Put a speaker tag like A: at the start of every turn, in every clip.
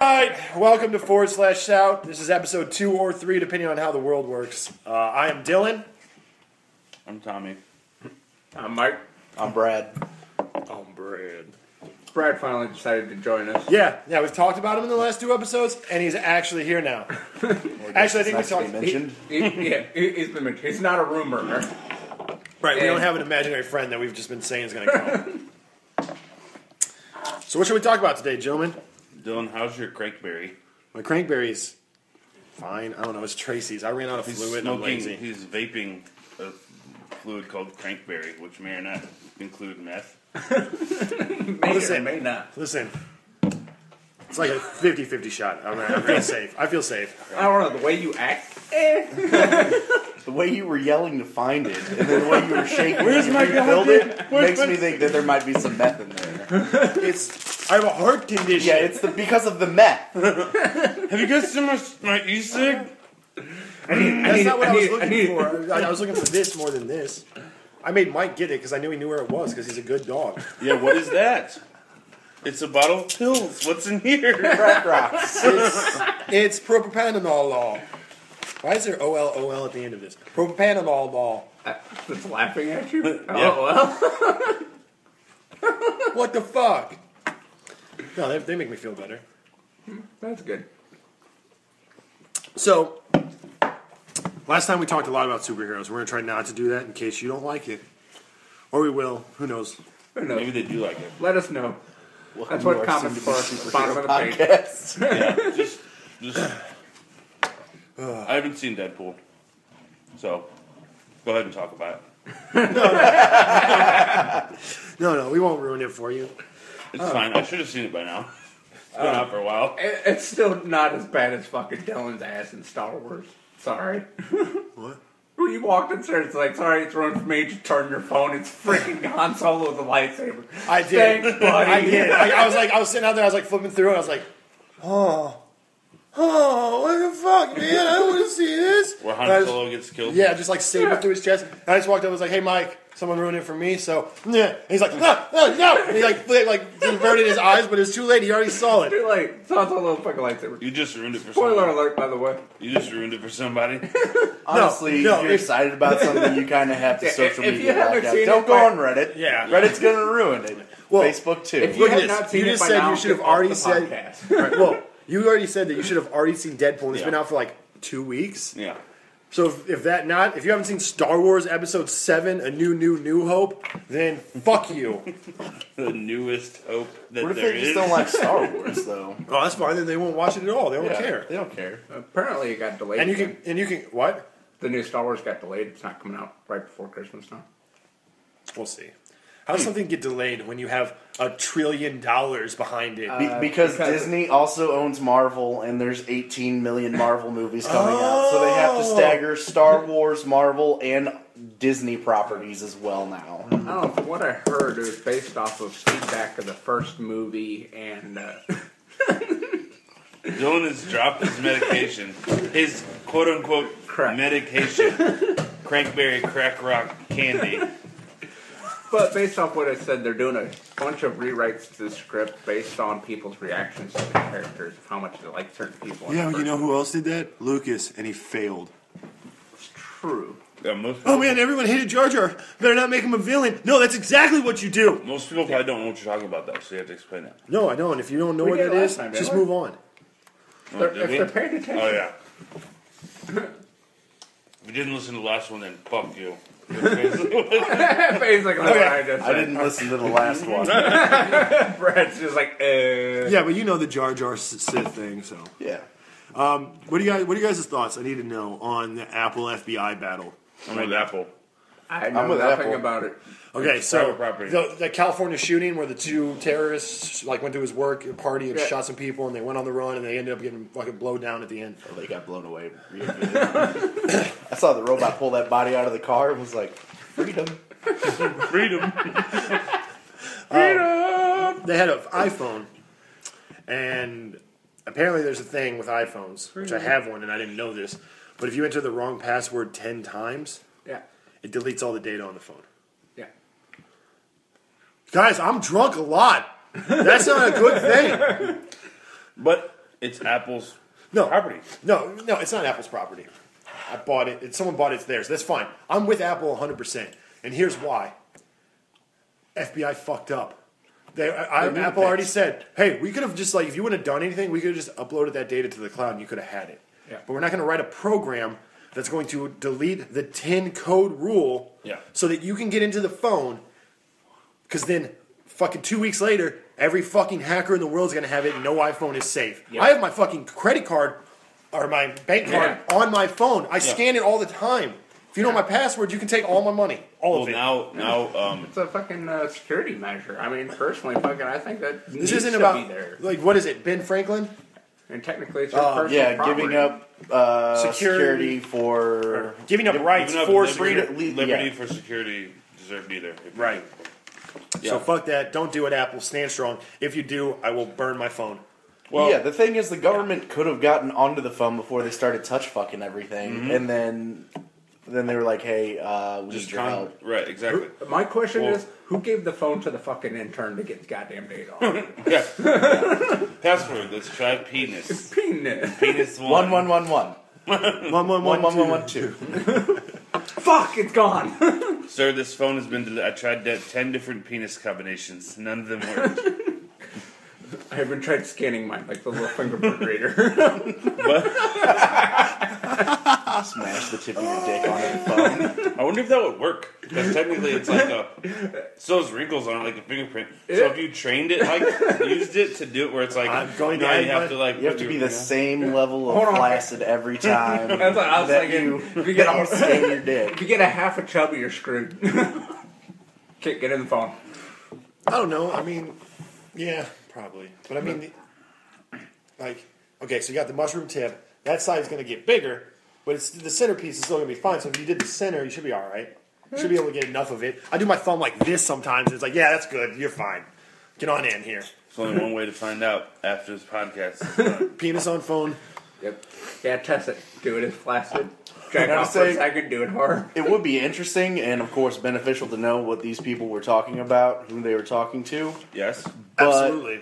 A: Alright, welcome to /Shout. This is episode 2 or 3, depending on how the world works. I am Dylan.
B: I'm Tommy.
C: I'm Mike.
D: I'm Brad.
A: I'm Brad.
C: Brad finally decided to join us.
A: Yeah, we've talked about him in the last 2 episodes, and he's actually here now. Actually, I think we talked.
D: mentioned.
C: He's been mentioned. He's not a rumor.
A: Right, we don't have an imaginary friend that we've just been saying is going to come. So, what should we talk about today, gentlemen?
B: Dylan, how's your crankberry?
A: My crankberry's fine. I don't know. It's Tracy's. I ran out of fluid and I'm lazy.
B: He's vaping a fluid called crankberry, which may or not include meth.
A: Listen,
C: May not.
A: Listen. It's like a 50-50 shot. I feel safe. I feel safe.
C: I don't know, the way you act.
D: The way you were yelling to find it, and then the way you were shaking
B: Where's
D: when
B: my
D: you filled it,
B: goddamn-
D: makes me think that there might be some meth in there.
A: I have a heart condition.
D: Yeah, it's because of the meth.
B: Have you guys seen my e-cig?
A: That's not what I was looking for. I was looking for this more than this. I made Mike get it because I knew he knew where it was because he's a good dog.
B: Yeah, what is that? It's a bottle of pills. What's in here?
D: Crack rocks.
A: It's propranolol law. Why is there OL at the end of this? Propranolol law.
C: That's laughing at you?
B: Yeah.
C: Oh, well.
A: What the fuck? No, they make me feel better.
C: That's good.
A: So, last time we talked a lot about superheroes. We're going to try not to do that in case you don't like it. Or we will. Who knows?
C: Who knows?
B: Maybe they do like it.
C: Let us know. That's
D: You
C: what
D: are
C: comments
D: soon
C: for.
D: to be
C: Bottom of the page.
D: podcast.
B: Yeah, just. I haven't seen Deadpool, so go ahead and talk about it.
A: No, we won't ruin it for you.
B: It's fine. I should have seen it by now. It's been out for a while.
C: It's still not as bad as fucking Dylan's ass in Star Wars. Sorry.
A: What?
C: When you walked upstairs, it's like, sorry, it's ruined for me. You turn your phone. It's freaking Han Solo with a lightsaber.
A: I did.
C: Thanks, buddy.
A: I did. I was sitting out there, I was like flipping through, and I was like, oh, what the fuck, man? I don't want to see this.
B: Where
A: And I
B: Han
A: just-
B: Solo gets killed.
A: Yeah, just like saber through his chest. And I just walked up and was like, hey, Mike, someone ruined it for me, so, yeah. And he's like, no. And he like converted his eyes, but it was too late. He already saw it.
C: Dude, like, Han Solo fucking lightsaber.
B: You just ruined it for
C: Spoiler
B: somebody.
C: alert, by the way.
B: You just ruined it for somebody.
D: Honestly,
A: No,
D: if you're
A: if-
D: excited about something, you kind of have to
C: Yeah,
D: social
C: if you
D: media
C: haven't
D: block out.
C: seen
D: Don't
C: it
D: go
C: by-
D: on Reddit.
A: Yeah.
D: Reddit's going to ruin it.
A: Well,
D: Facebook, too.
C: If you
A: Look at
C: have
A: this.
C: not seen
A: You
C: it
A: just
C: by
A: said
C: now,
A: you should have
C: get off
A: already
C: the
A: said.
C: podcast.
A: Right, well, you already said that you should have already seen Deadpool. And it's
B: Yeah.
A: been out for like 2 weeks.
B: Yeah.
A: So if you haven't seen Star Wars Episode 7, A New Hope, then fuck you.
B: The newest hope that
D: What if
B: there
D: they
B: is.
D: just don't like Star Wars, though?
A: Oh, that's fine. Then they won't watch it at all. They don't
D: Yeah,
A: care.
D: They don't care.
C: Apparently, it got delayed.
A: And you can what?
C: The new Star Wars got delayed. It's not coming out right before Christmas now.
A: We'll see. How does something get delayed when you have $1 trillion behind it?
D: Because Disney also owns Marvel, and there's 18 million Marvel movies coming out. So they have to stagger Star Wars, Marvel, and Disney properties as well now.
C: I don't know. From what I heard, it was based off of feedback of the first movie, and
B: Dylan has dropped his medication. His quote-unquote
C: Crack.
B: medication. Crankberry crack rock candy.
C: but based off what I said, they're doing a bunch of rewrites to the script based on people's reactions to the characters, of how much they like certain people. in the first
A: who else did that? Lucas, and he failed.
C: It's true.
B: Yeah, most
A: Oh man, everyone hated Jar Jar. Better not make him a villain. No, that's exactly what you do.
B: Most people probably don't know what you're talking about, though, so you have to explain it.
A: No, I know. And if you don't know
C: We
A: what
C: did
A: that
C: last
A: is,
C: time,
A: just
C: didn't we?
A: move on.
B: Oh,
C: If
B: did we?
C: they're paying attention.
B: Oh, yeah. If you didn't listen to the last one, then fuck you.
C: Basically, what I just
D: I
C: said.
D: didn't listen to the last one.
C: Brad's just like,
A: Yeah, but you know the Jar Jar Sith thing, so.
D: Yeah.
A: What do you guys' thoughts? I need to know on the Apple FBI battle.
B: I'm with Apple.
C: I know
D: with
C: nothing
D: Apple.
C: about it.
A: Okay,
B: It's
A: so
B: private property.
A: the California shooting where the 2 terrorists like went to his work party and
C: Yeah.
A: shot some people and they went on the run and they ended up getting fucking blown down at the end.
D: They got blown away real good. I saw the robot pull that body out of the car and was like, freedom.
B: Freedom.
A: They had an iPhone, and apparently there's a thing with iPhones, which I have one and I didn't know this, but if you enter the wrong password 10 times,
C: Yeah.
A: it deletes all the data on the phone.
C: Yeah.
A: Guys, I'm drunk a lot. That's not a good thing.
B: But It's Apple's
A: No.
B: property.
A: No, it's not Apple's property. I bought it. Someone bought it. It's theirs. That's fine. I'm with Apple 100%. And here's why. FBI fucked up. Apple already said, hey, we could have just, like, if you wouldn't have done anything, we could have just uploaded that data to the cloud and you could have had it.
C: Yeah.
A: But we're not going to write a program that's going to delete the 10 code rule so that you can get into the phone, because then fucking 2 weeks later, every fucking hacker in the world is going to have it and no iPhone is safe.
C: Yeah.
A: I have my fucking credit card or my bank card on my phone. I scan it all the time. If you know my password, you can take all my money. All of it.
B: Now,
C: It's a fucking security measure. I mean, personally, I think that
A: This
C: needs
A: isn't
C: to
A: about,
C: be there.
A: like, what is it, Ben Franklin?
C: And technically, it's your personal
D: Yeah,
C: property.
D: giving up security for
A: Giving up rights
B: giving up
A: for
B: liberty for security deserve neither.
A: Right. So fuck that. Don't do it, Apple. Stand strong. If you do, I will burn my phone.
B: Well,
D: yeah, the thing is, the government could have gotten onto the phone before they started touch fucking everything, and then they were like, "Hey, we need your help."
B: Right, exactly.
C: My question is, who gave the phone to the fucking intern to get the goddamn data on?
B: Yeah. Password. Let's try penis.
C: Penis.
B: Penis
D: 1111
A: 11112.
D: 1112.
C: Fuck, it's gone.
B: Sir, this phone has been. I tried 10 different penis combinations. None of them worked.
C: I haven't tried scanning mine like the little fingerprint reader.
D: Smash the tip of your dick onto the phone.
B: I wonder if that would work. Because technically, it's like still has wrinkles on it, like a fingerprint. So if you trained it, like used it to do it, where it's like
A: I'm going
B: now
A: to
B: you have to like
D: You have to be the same level of
C: Hold on.
D: flaccid every time
C: That's what I was
D: that
C: thinking.
D: you
C: If you get
D: that you scan your dick.
C: If you get a half a chubby, you're screwed. Get in the phone.
A: I don't know. I mean, yeah, probably. But I mean, like, okay, so you got the mushroom tip. That side's going to get bigger, but the centerpiece is still going to be fine. So if you did the center, you should be all right. You should be able to get enough of it. I do my thumb like this sometimes. And it's like, yeah, that's good. You're fine. Get on in here.
B: There's only one way to find out after this podcast.
A: Penis on phone.
C: Yep. Yeah, test it. Do it as flaccid. Drag
D: gotta
C: off for a
D: say-
C: second. Do it hard.
D: It would be interesting and, of course, beneficial to know what these people were talking about, who they were talking to.
B: Yes.
D: But
A: Absolutely.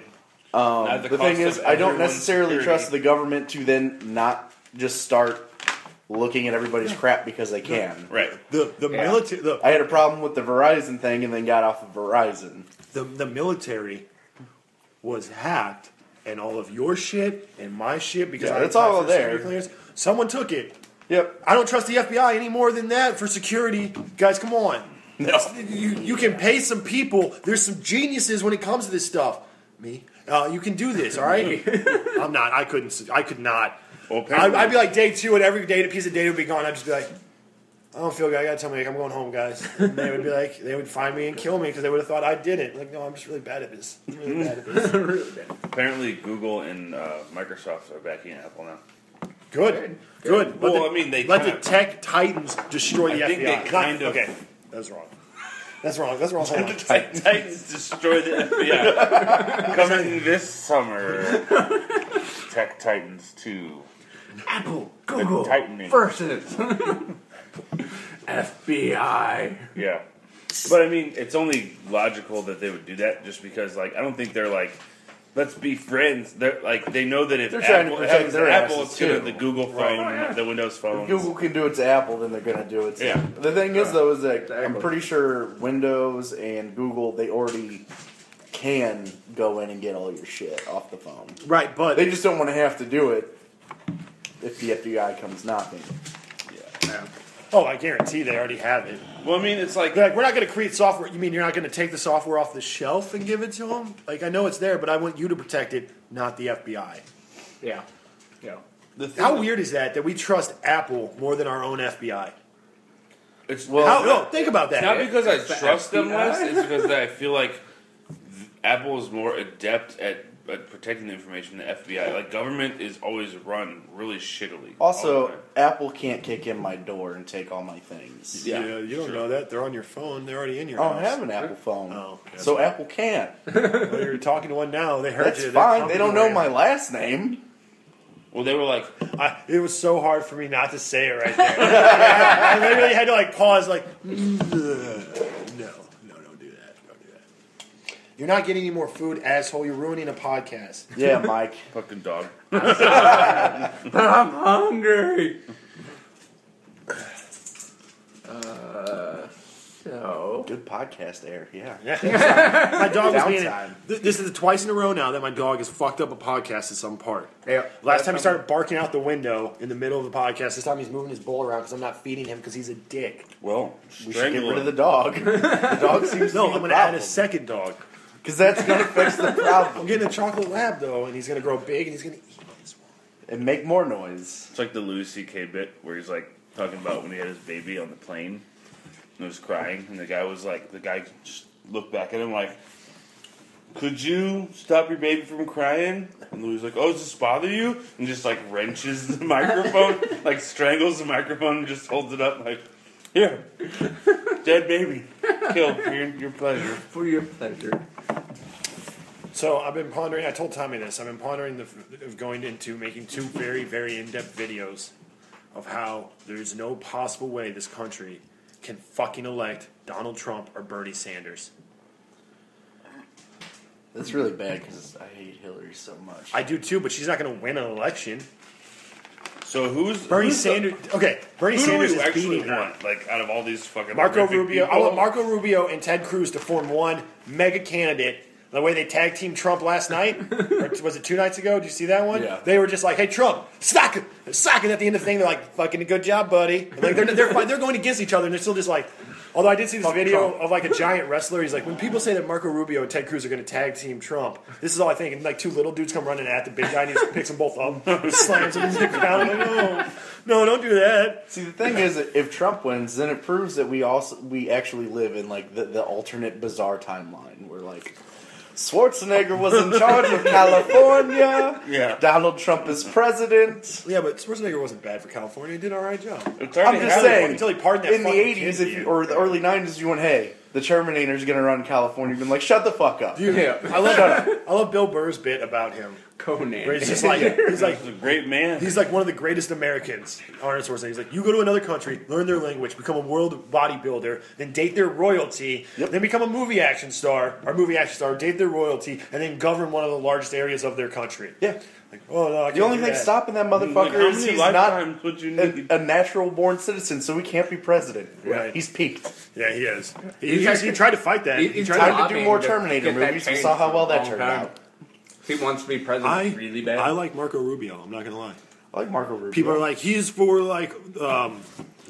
B: At
D: the
B: cost
D: thing is,
B: of
D: I don't
B: everyone's
D: necessarily
B: security.
D: trust the government to then not just start looking at everybody's crap because they can.
B: Right.
A: The military.
D: I had a problem with the Verizon thing and then got off of Verizon.
A: The military was hacked, and all of your shit and my shit because
D: Yeah,
A: I
D: it's
A: applied
D: all
A: for
D: there.
A: security clearance. Someone took it.
D: Yep.
A: I don't trust the FBI any more than that for security. Guys, come on.
D: No.
A: You can pay some people. There's some geniuses when it comes to this stuff. Me? You can do this, all right? I'm not. I could not.
B: Well, apparently-
A: I'd be like day 2 and every piece of data would be gone. I'd just be like, I don't feel good. I gotta tell me, like, I'm going home, guys. And they would be like, they would find me and kill me because they would have thought I did it. Like, no, I'm just really bad at this. I'm really bad at this.
C: Really bad.
B: Apparently, Google and Microsoft are backing Apple now.
A: Good.
B: Well, I mean, they
A: let
B: kinda-
A: the tech titans destroy the
B: I think
A: FBI.
B: they kind of-
A: Okay, that's wrong. That's wrong. Hold on.
B: Titans destroy the FBI. Coming this summer. Tech Titans 2.
C: Apple, Google,
B: tightening.
C: versus FBI.
B: Yeah. But I mean, it's only logical that they would do that just because, like, I don't think they're like, let's be friends. They're like, they know that if
D: They're trying to
B: Apple
D: protect
B: happens
D: their
B: to Apple,
D: asses,
B: it's going to
D: too.
B: the Google phone, the Windows phone.
D: If Google can do it to Apple, then they're going to do it to
B: Yeah.
D: The thing is, though, is that I'm
C: Exactly.
D: pretty sure Windows and Google, they already can go in and get all your shit off the phone.
A: Right, but
D: They just don't want to have to do it if the FBI comes knocking.
C: Yeah.
A: oh, I guarantee they already have it.
B: Well, I mean, it's like,
A: They're like, we're not going to create software. You mean you're not going to take the software off the shelf and give it to them? Like, I know it's there, but I want you to protect it, not the FBI.
C: Yeah. Yeah.
B: the thing
A: How
B: that-
A: weird is that we trust Apple more than our own FBI?
B: It's
A: Think about that.
B: not because I
C: It's the
B: trust them
C: FBI.
B: less. It's because that I feel like Apple is more adept at protecting the information than the FBI. Like, government is always run really shittily. all
D: Also,
B: the time.
D: Apple can't kick in my door and take all my things.
B: Yeah,
A: you don't
B: sure.
A: know that. They're on your phone. They're already in your
D: I
A: house.
D: don't have an Apple phone.
A: Oh, that's
D: so
A: right.
D: Apple can't.
A: Well, you're talking to one now. They heard
D: That's
A: you. They're
D: fine. They don't know
A: coming
D: my
A: around.
D: last name.
B: Well, they were like,
A: It was so hard for me not to say it right there. I literally had to like pause, like, no, don't do that. Don't do that. You're not getting any more food, asshole. You're ruining a podcast.
D: Yeah, Mike.
B: Fucking dog.
C: But I'm hungry. So
D: Good podcast air. Yeah.
A: Yeah. My dog was being.
D: Downtime.
A: This is the twice in a row now that my dog has fucked up a podcast at some part.
C: yeah,
A: Last time he started barking out the window in the middle of the podcast. This time he's moving his bowl around because I'm not feeding him because he's a dick.
B: Well,
D: We should get rid of the dog. The dog seems
A: No,
D: to be
A: I'm
D: the
A: going to add a
D: problem.
A: second dog.
D: Because that's going to fix the
A: I'm
D: problem.
A: getting a chocolate lab though, and he's going to grow big and he's going to eat this one.
D: And make more noise.
B: It's like the Louis C.K. bit where he's like talking about when he had his baby on the plane and was crying, and the guy just looked back at him like, "Could you stop your baby from crying?" And Louis was like, "Oh, does this bother you?" And just like wrenches the microphone, like strangles the microphone, and just holds it up like, "Here, dead baby, killed for your pleasure."
C: for your pleasure.
A: So I've been pondering. I told Tommy this. I've been pondering of going into making two very, very in-depth videos of how there's no possible way this country can fucking elect Donald Trump or Bernie Sanders.
D: That's really bad because I hate Hillary so much.
A: I do too, but she's not going to win an election.
B: So who's
A: Bernie Sanders. Okay, Bernie
B: Who
A: Sanders
B: do we
A: is
B: actually
A: beating her.
B: want? Like out of all these fucking
A: Marco
B: horrific
A: Rubio. I
B: people?
A: want Marco Rubio and Ted Cruz to form one mega candidate. The way they tag team Trump last night, or was it 2 nights ago? Did you see that one?
D: Yeah.
A: They were just like, "Hey, Trump, sock it," and at the end of the thing, they're like, "Fucking good job, buddy." And like they're going against each other, and they're still just like. Although I did see this video of like a giant wrestler. He's like, when people say that Marco Rubio and Ted Cruz are going to tag team Trump, this is all I think. And like two little dudes come running at the big guy, and he just picks them both up, and slams them into the ground. I'm like, no, don't do that.
D: See, the thing is, if Trump wins, then it proves that we actually live in like the alternate bizarre timeline where like Schwarzenegger was in charge of California.
B: Yeah.
D: Donald Trump is president.
A: Yeah, but Schwarzenegger wasn't bad for California. He did an all right job.
B: It's
D: I'm
B: already
D: just
B: happened.
D: saying,
A: Until he pardoned that
D: in the
A: fucking
D: 80s
A: kid,
D: or the early 90s, you went, hey, the Terminator's going to run California. You've been like, shut the fuck up.
A: Dude,
C: Yeah.
A: I love Bill Burr's bit about him.
C: Conan.
A: Where he's just like
B: He's a great man.
A: he's like one of the greatest Americans. Arnold Schwarzenegger. He's like, you go to another country, learn their language, become a world bodybuilder, then date their royalty, then become a movie action star, date their royalty, and then govern one of the largest areas of their country.
D: Yeah.
A: Like, oh no, I can't
D: The only
A: do
D: thing
A: that.
D: stopping that
B: Like,
D: motherfucker
B: how
D: is
B: many
D: he's not
B: lifetimes would you need?
D: a natural born citizen, so he can't be president.
A: Right.
D: He's peaked.
A: Yeah, he is.
C: He's
A: He tried to fight that.
C: He's
A: tried
D: Time
A: to,
D: to do
C: lobbying
D: more
C: to
D: Terminator
C: get that
D: movies. We
C: changed
D: saw how well
C: for a
D: that
C: long
D: turned
C: time.
D: out.
C: He wants to be president really bad.
A: I like Marco Rubio. I'm not gonna lie.
D: I like Marco Rubio.
A: People are like, he's for like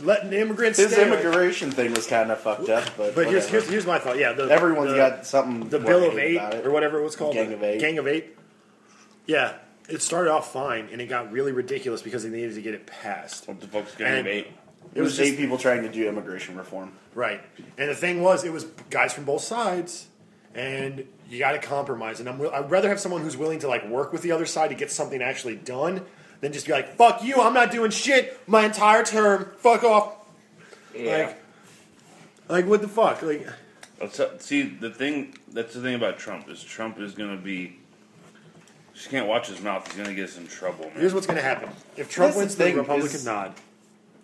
A: letting immigrants.
D: His
A: stay.
D: immigration thing was kind of fucked up, but
A: But
D: whatever.
A: here's my thought. Yeah,
D: Everyone's
A: the-
D: got something.
A: the
D: to
A: Bill of
D: hate
A: Eight
D: about it.
A: or whatever it was called.
D: Gang of Eight.
A: Gang of Eight. Yeah, it started off fine and it got really ridiculous because they needed to get it passed.
B: What the fuck's getting
A: And-
B: made?
D: It was
A: just-
D: 8 people trying to do immigration reform.
A: Right, and the thing was, it was guys from both sides, and you got to compromise. And I'd rather have someone who's willing to like work with the other side to get something actually done than just be like, "Fuck you, I'm not doing shit my entire term. Fuck off."
C: yeah.
A: Like what the fuck? Like,
B: See, that's the thing about Trump is gonna be. She can't watch his mouth. He's gonna get us in trouble, man.
A: here's what's gonna happen if Trump
D: That's the
A: wins the
D: thing
A: Republican
D: is-
A: nod.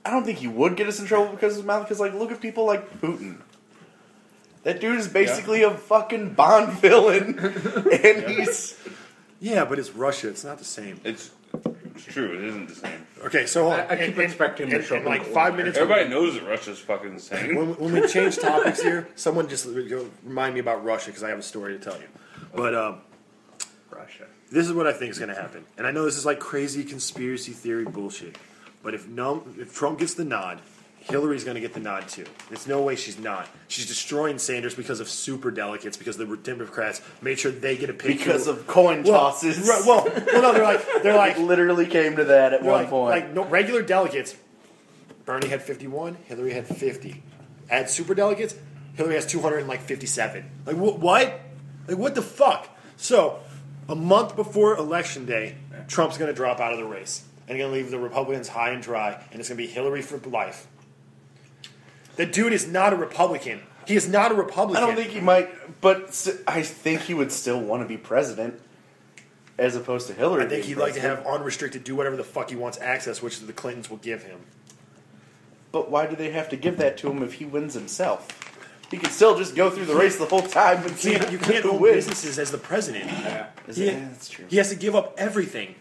D: I don't think he would get us in trouble because of his mouth. Because like, look at people like Putin. That dude is basically a fucking Bond villain, and he's
A: Yeah, but it's Russia. It's not the same.
B: It's true. It isn't the same.
A: Okay, so
C: I keep expecting him to show
A: in like
C: up
A: 5 minutes.
B: Everybody knows that Russia's fucking the same.
A: When we change topics here, someone just remind me about Russia because I have a story to tell you. But
C: Russia.
A: this is what I think is going to happen, and I know this is like crazy conspiracy theory bullshit. But if Trump gets the nod, Hillary's going to get the nod too. There's no way she's not. She's destroying Sanders because of super delegates, because the Democrats made sure they get a pick
D: because of coin tosses.
A: Well, no, they're like
D: It literally came to that at
A: they're
D: one
A: like,
D: point.
A: like no, regular delegates. Bernie had 51. Hillary had 50. Add super delegates. Hillary has 257. Like what? Like what the fuck? So, a month before election day, Trump's going to drop out of the race and going to leave the Republicans high and dry, and it's going to be Hillary for life. The dude is not a Republican. He is not a
D: I
A: Republican.
D: don't think he might, but I think he would still want to be president, as opposed to Hillary.
A: I think
D: being
A: he'd like to
D: president.
A: have unrestricted, do whatever the fuck he wants access, which the Clintons will give him.
D: But why do they have to give that to him if he wins himself? He could still just go through the race the whole time and see
A: You can't
D: who
A: own
D: wins.
A: businesses as the president.
C: Yeah.
A: Yeah.
D: That's true.
A: He has to give up everything,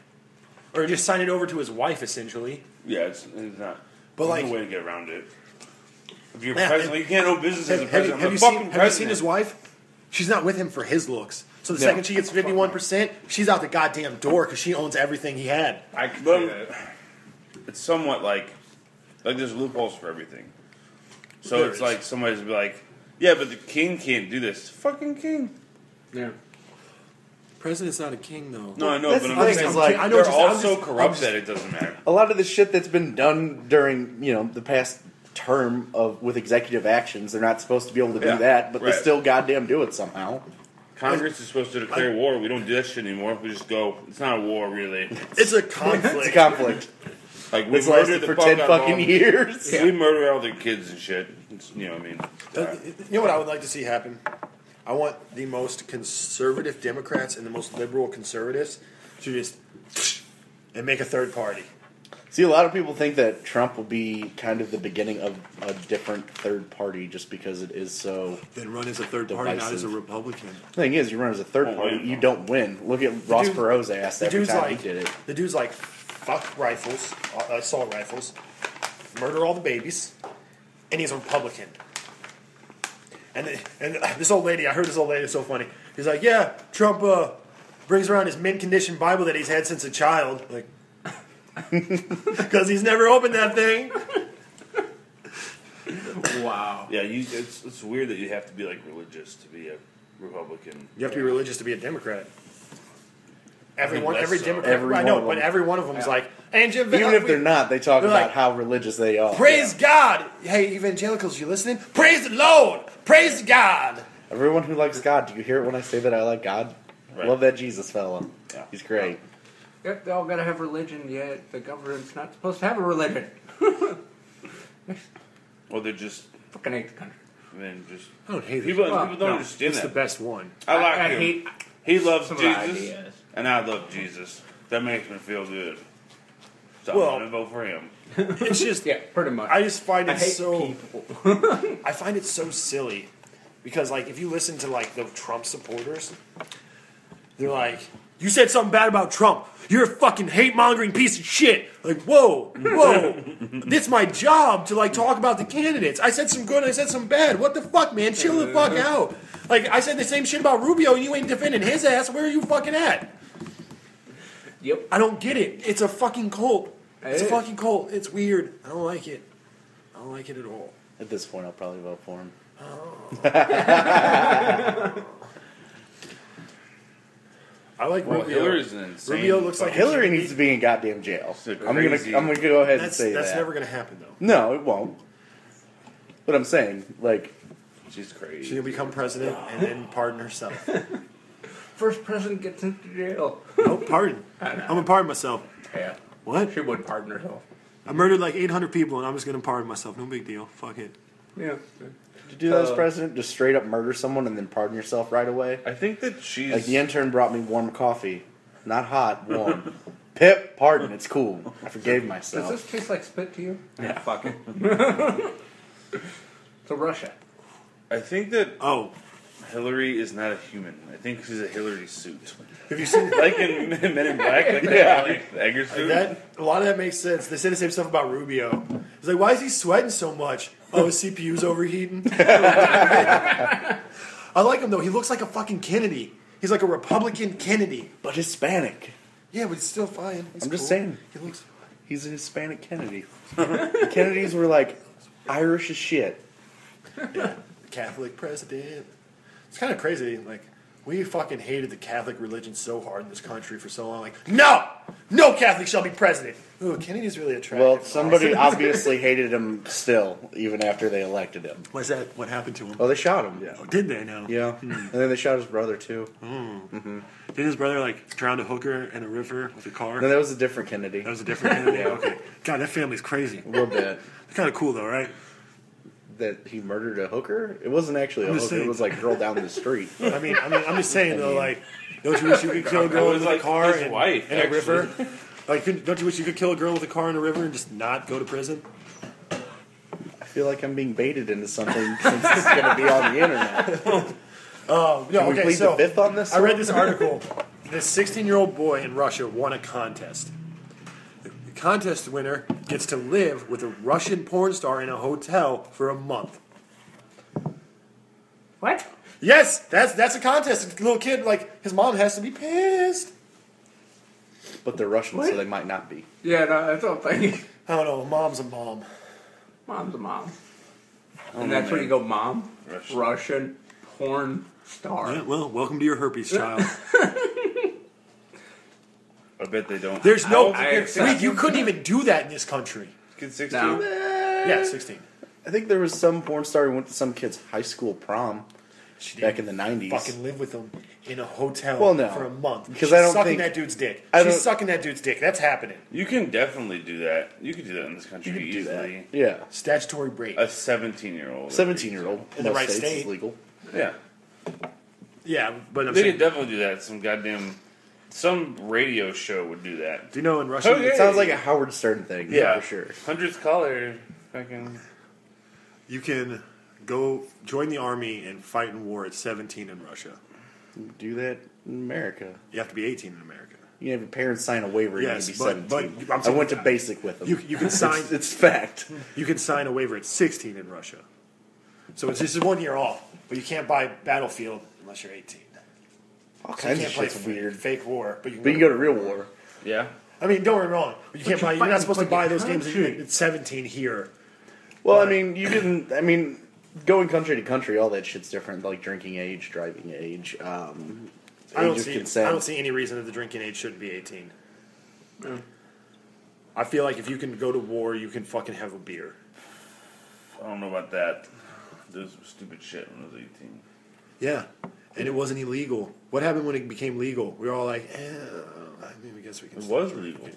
A: or just sign it over to his wife, essentially.
B: Yeah, it's not.
A: But,
B: There's
A: like-
B: no way to get around it. If you're
A: Yeah,
B: president, you can't own business as a
A: Have
B: president.
A: you
B: I'm the
A: seen?
B: fucking
A: Have you seen
B: president.
A: his wife? She's not with him for his looks. So the
D: No.
A: second she gets 51%, she's out the goddamn door because she owns everything he had.
C: I can
B: Well,
C: see that.
B: It's somewhat like there's loopholes for everything. So
A: There
B: it's
A: is.
B: like somebody's be like, yeah, but the king can't do this. Fucking king.
C: Yeah.
A: President's not a king, though.
B: No, I know,
D: That's
B: but
D: the
B: I'm
D: thing,
B: saying
D: is, like,
A: I know
B: they're
A: just-
B: all
A: I'm
B: so
A: just-
B: corrupt
A: I'm just-
B: that it doesn't matter.
D: A lot of the shit that's been done during, the past term with executive actions, they're not supposed to be able to do
B: Yeah,
D: that, but
B: right.
D: they still goddamn do it somehow.
B: Congress is supposed to declare war. We don't do that shit anymore. We just go. It's not a war, really.
A: It's a
D: It's a
A: conflict.
D: conflict.
B: Like we
D: It's
B: murdered
D: lasted
B: the
D: for
B: fuck
D: 10
B: out of
D: fucking
B: all-
D: years.
B: We murder all the kids and shit. It's, you know what I mean?
A: You know what I would like to see happen? I want the most conservative Democrats and the most liberal conservatives to just and make a third party.
D: See, a lot of people think that Trump will be kind of the beginning of a different third party just because it is so.
A: Then run as a third
D: party, not
A: not
D: as
A: as
D: a
A: a Republican.
D: The thing is, you run as a third
B: Oh,
D: party,
B: wow.
D: you don't win. Look at Ross
A: dude-
D: Perot's ass
A: The
D: every
A: dude's
D: time
A: like,
D: he did it.
A: the dude's like, fuck rifles, assault rifles, murder all the babies, and he's a Republican. And this old lady, I heard this old lady, it's so funny. He's like, yeah, Trump brings around his mint condition Bible that he's had since a child, like, because he's never opened that thing.
C: Wow.
B: Yeah, it's weird that you have to be like religious to be a Republican.
A: You have to be religious to be a Democrat. Everyone,
B: less
A: every
B: so.
A: Democrat,
D: Every
A: I
D: one
A: know,
D: of
A: but
D: them.
A: every one of them's like,
D: Even if they're not, they talk
A: They're
D: about
A: like,
D: how religious they are.
A: praise God. Hey, evangelicals, you listening? Praise the Lord. Praise God.
D: Everyone who likes God, do you hear it when I say that I like God?
B: Right.
D: Love that Jesus fella.
B: Yeah.
D: He's great.
C: Yep, they all gotta have religion, yet the government's not supposed to have a religion.
B: Well, they're just,
C: Fucking hate the country.
B: I mean, just
A: I don't hate
B: people.
A: it.
C: Well,
B: People don't
C: no,
B: understand
A: It's the
B: that.
A: best one.
B: I like
C: I
B: him.
C: hate
B: He loves
C: some of the
B: Jesus,
C: ideas.
B: and I love Jesus. That makes me feel good. So
A: Well-
B: I'm gonna vote for him.
A: It's just,
C: Yeah, pretty much.
A: I just find
C: I
A: it
C: hate
A: so.
C: people.
A: I find it so silly because, like, if you listen to like the Trump supporters, they're like, "You said something bad about Trump. You're a fucking hate mongering piece of shit." Like, whoa, whoa, it's my job to like talk about the candidates. I said some good, I said some bad. What the fuck, man? Chill the fuck out. Like, I said the same shit about Rubio, and you ain't defending his ass. Where are you fucking at?
C: Yep.
A: I don't get it. It's a fucking cult. It's a
C: It is.
A: fucking cult. It's weird. I don't like it. I don't like it at all.
D: At this point, I'll probably vote for him.
A: I like
B: Well,
A: Rubio.
B: Hillary's an insane.
A: Rubio looks like
B: fucking-
D: Hillary needs to be in goddamn jail.
B: It's a
D: I'm gonna
B: crazy-
D: go ahead and
A: That's
D: say that.
A: never gonna happen though.
D: No, it won't. But I'm saying, like,
B: She's crazy.
A: She's gonna become president and then pardon herself.
C: First president gets into jail.
A: No, pardon. I'm gonna pardon myself.
C: Yeah.
A: What?
C: She would pardon herself.
A: I murdered like 800 people and I'm just gonna pardon myself. No big deal. Fuck it.
C: Yeah.
D: did you do that as president? Just straight up murder someone and then pardon yourself right away?
B: I think that she's.
D: Like, the intern brought me warm coffee. Not hot, warm. Pip, pardon, it's cool. I forgave
C: Does
D: myself.
C: this taste like spit to you?
D: Yeah.
C: Fuck it. So Russia.
B: I think that
A: Oh,
B: Hillary is not a human. I think she's a Hillary suit.
A: have you seen
B: Like in Men in Black, like
D: Yeah.
B: the Egger suit.
A: that? A lot of that makes sense. They say the same stuff about Rubio. It's like, why is he sweating so much? Oh, his CPU's overheating. I like him though. He looks like a fucking Kennedy. He's like a Republican Kennedy.
D: But Hispanic.
A: Yeah, but it's still fine. He's
D: I'm just
A: cool.
D: saying.
A: He looks.
D: He's a Hispanic Kennedy. The Kennedys were like Irish as shit.
A: Catholic president. It's kind of crazy. Like, we fucking hated the Catholic religion so hard in this country for so long. Like, no Catholic shall be president. Ooh, Kennedy's really attractive.
D: Well, somebody obviously hated him still, even after they elected him.
A: What's that? What happened to him?
D: Oh, they shot him. Yeah.
A: Oh, did they now?
D: Yeah. And then they shot his brother, too.
A: Did his brother like drown a hooker in a river with a car?
D: No, that was a different Kennedy.
A: That was a different Kennedy. Okay. God, that family's crazy.
D: A little bit.
A: They're kind of cool though, right?
D: That he murdered a hooker? It wasn't actually a
A: I'm
D: hooker.
A: just saying.
D: It was like a girl down the street.
A: I'm just saying though, like, don't you wish you could kill a girl
B: It was
A: with a
B: like
A: car
B: his
A: and,
B: wife,
A: in a
B: actually.
A: river? Like, don't you wish you could kill a girl with a car in a river and just not go to prison?
D: feel like I'm being baited into something since it's going to be on the internet.
A: No,
D: Can we
A: okay,
D: plead
A: so
D: the fifth on this?
A: I read this article. This 16-year-old boy in Russia won a contest. The contest winner gets to live with a Russian porn star in a hotel for a month.
C: What?
A: Yes, that's a contest. A little kid, like, his mom has to be pissed.
D: But they're Russian,
C: What?
D: so they might not be.
C: Yeah, no, that's what I'm thinking.
A: I don't know. Mom's a mom.
C: Mom's a mom.
B: Oh,
C: And that's where you go, mom?
B: Russian.
C: Russian porn star.
A: Yeah, well, welcome to your herpes, child.
B: I bet they don't.
A: There's no.
C: I accept-
A: Wait, you couldn't even do that in this country.
B: Kid 16.
C: No.
A: Yeah, 16.
D: I think there was some porn star who went to some kid's high school prom
A: She
D: back
A: didn't
D: in the 90s.
A: fucking live with him in a hotel
D: Well, no.
A: for a month.
D: Because
A: She's
D: I don't
A: sucking
D: think-
A: that dude's dick.
D: I
A: She's
D: don't-
A: sucking that dude's dick. That's happening.
B: You can definitely do that. You could do that in this country
D: You could do that.
B: easily.
D: Yeah.
A: Statutory rape.
B: A 17-year-old.
D: 17-year-old.
A: In the
D: Most
A: right
D: states
A: state.
D: It's legal.
B: Yeah.
A: Yeah, but I'm
B: They
A: saying,
B: could definitely do that. Some radio show would do that.
A: do you know in Russia?
B: Okay.
D: It sounds like a Howard Stern thing.
B: Yeah,
D: for sure.
B: 100th caller. Fucking.
A: You can go join the army and fight in war at 17 in Russia.
D: Do that in America.
A: You have to be 18 in America.
D: You have your parents sign a waiver.
A: Yes,
D: you
A: but-
D: be
A: but
D: 17.
A: I'm
D: I
A: saying-
D: went to basic with them.
A: You can sign
D: It's fact.
A: you can sign a waiver at 16 in Russia. So it's just 1 year off, but you can't buy Battlefield unless you're 18.
D: All
A: So you
D: kinds of
A: can't play
D: shit's weird.
A: fake war, but you
D: But you go to real war.
B: Yeah.
A: I mean, don't get me wrong. But you can't buy. You're not supposed to buy those
C: fucking
A: games
C: country.
A: at 17 here.
D: Well, I mean, you didn't. I mean, going country to country, all that shit's different. Like drinking age, driving age,
A: I
D: age
A: don't
D: of
A: see.
D: consent.
A: I don't see any reason that the drinking age shouldn't be 18. I feel like if you can go to war, you can fucking have a beer.
B: I don't know about that. This was stupid shit when I was 18.
A: Yeah, and it wasn't illegal. What happened when it became legal? We were all like, I mean, I guess we can.
B: It
A: still
B: was
A: drink.
B: legal.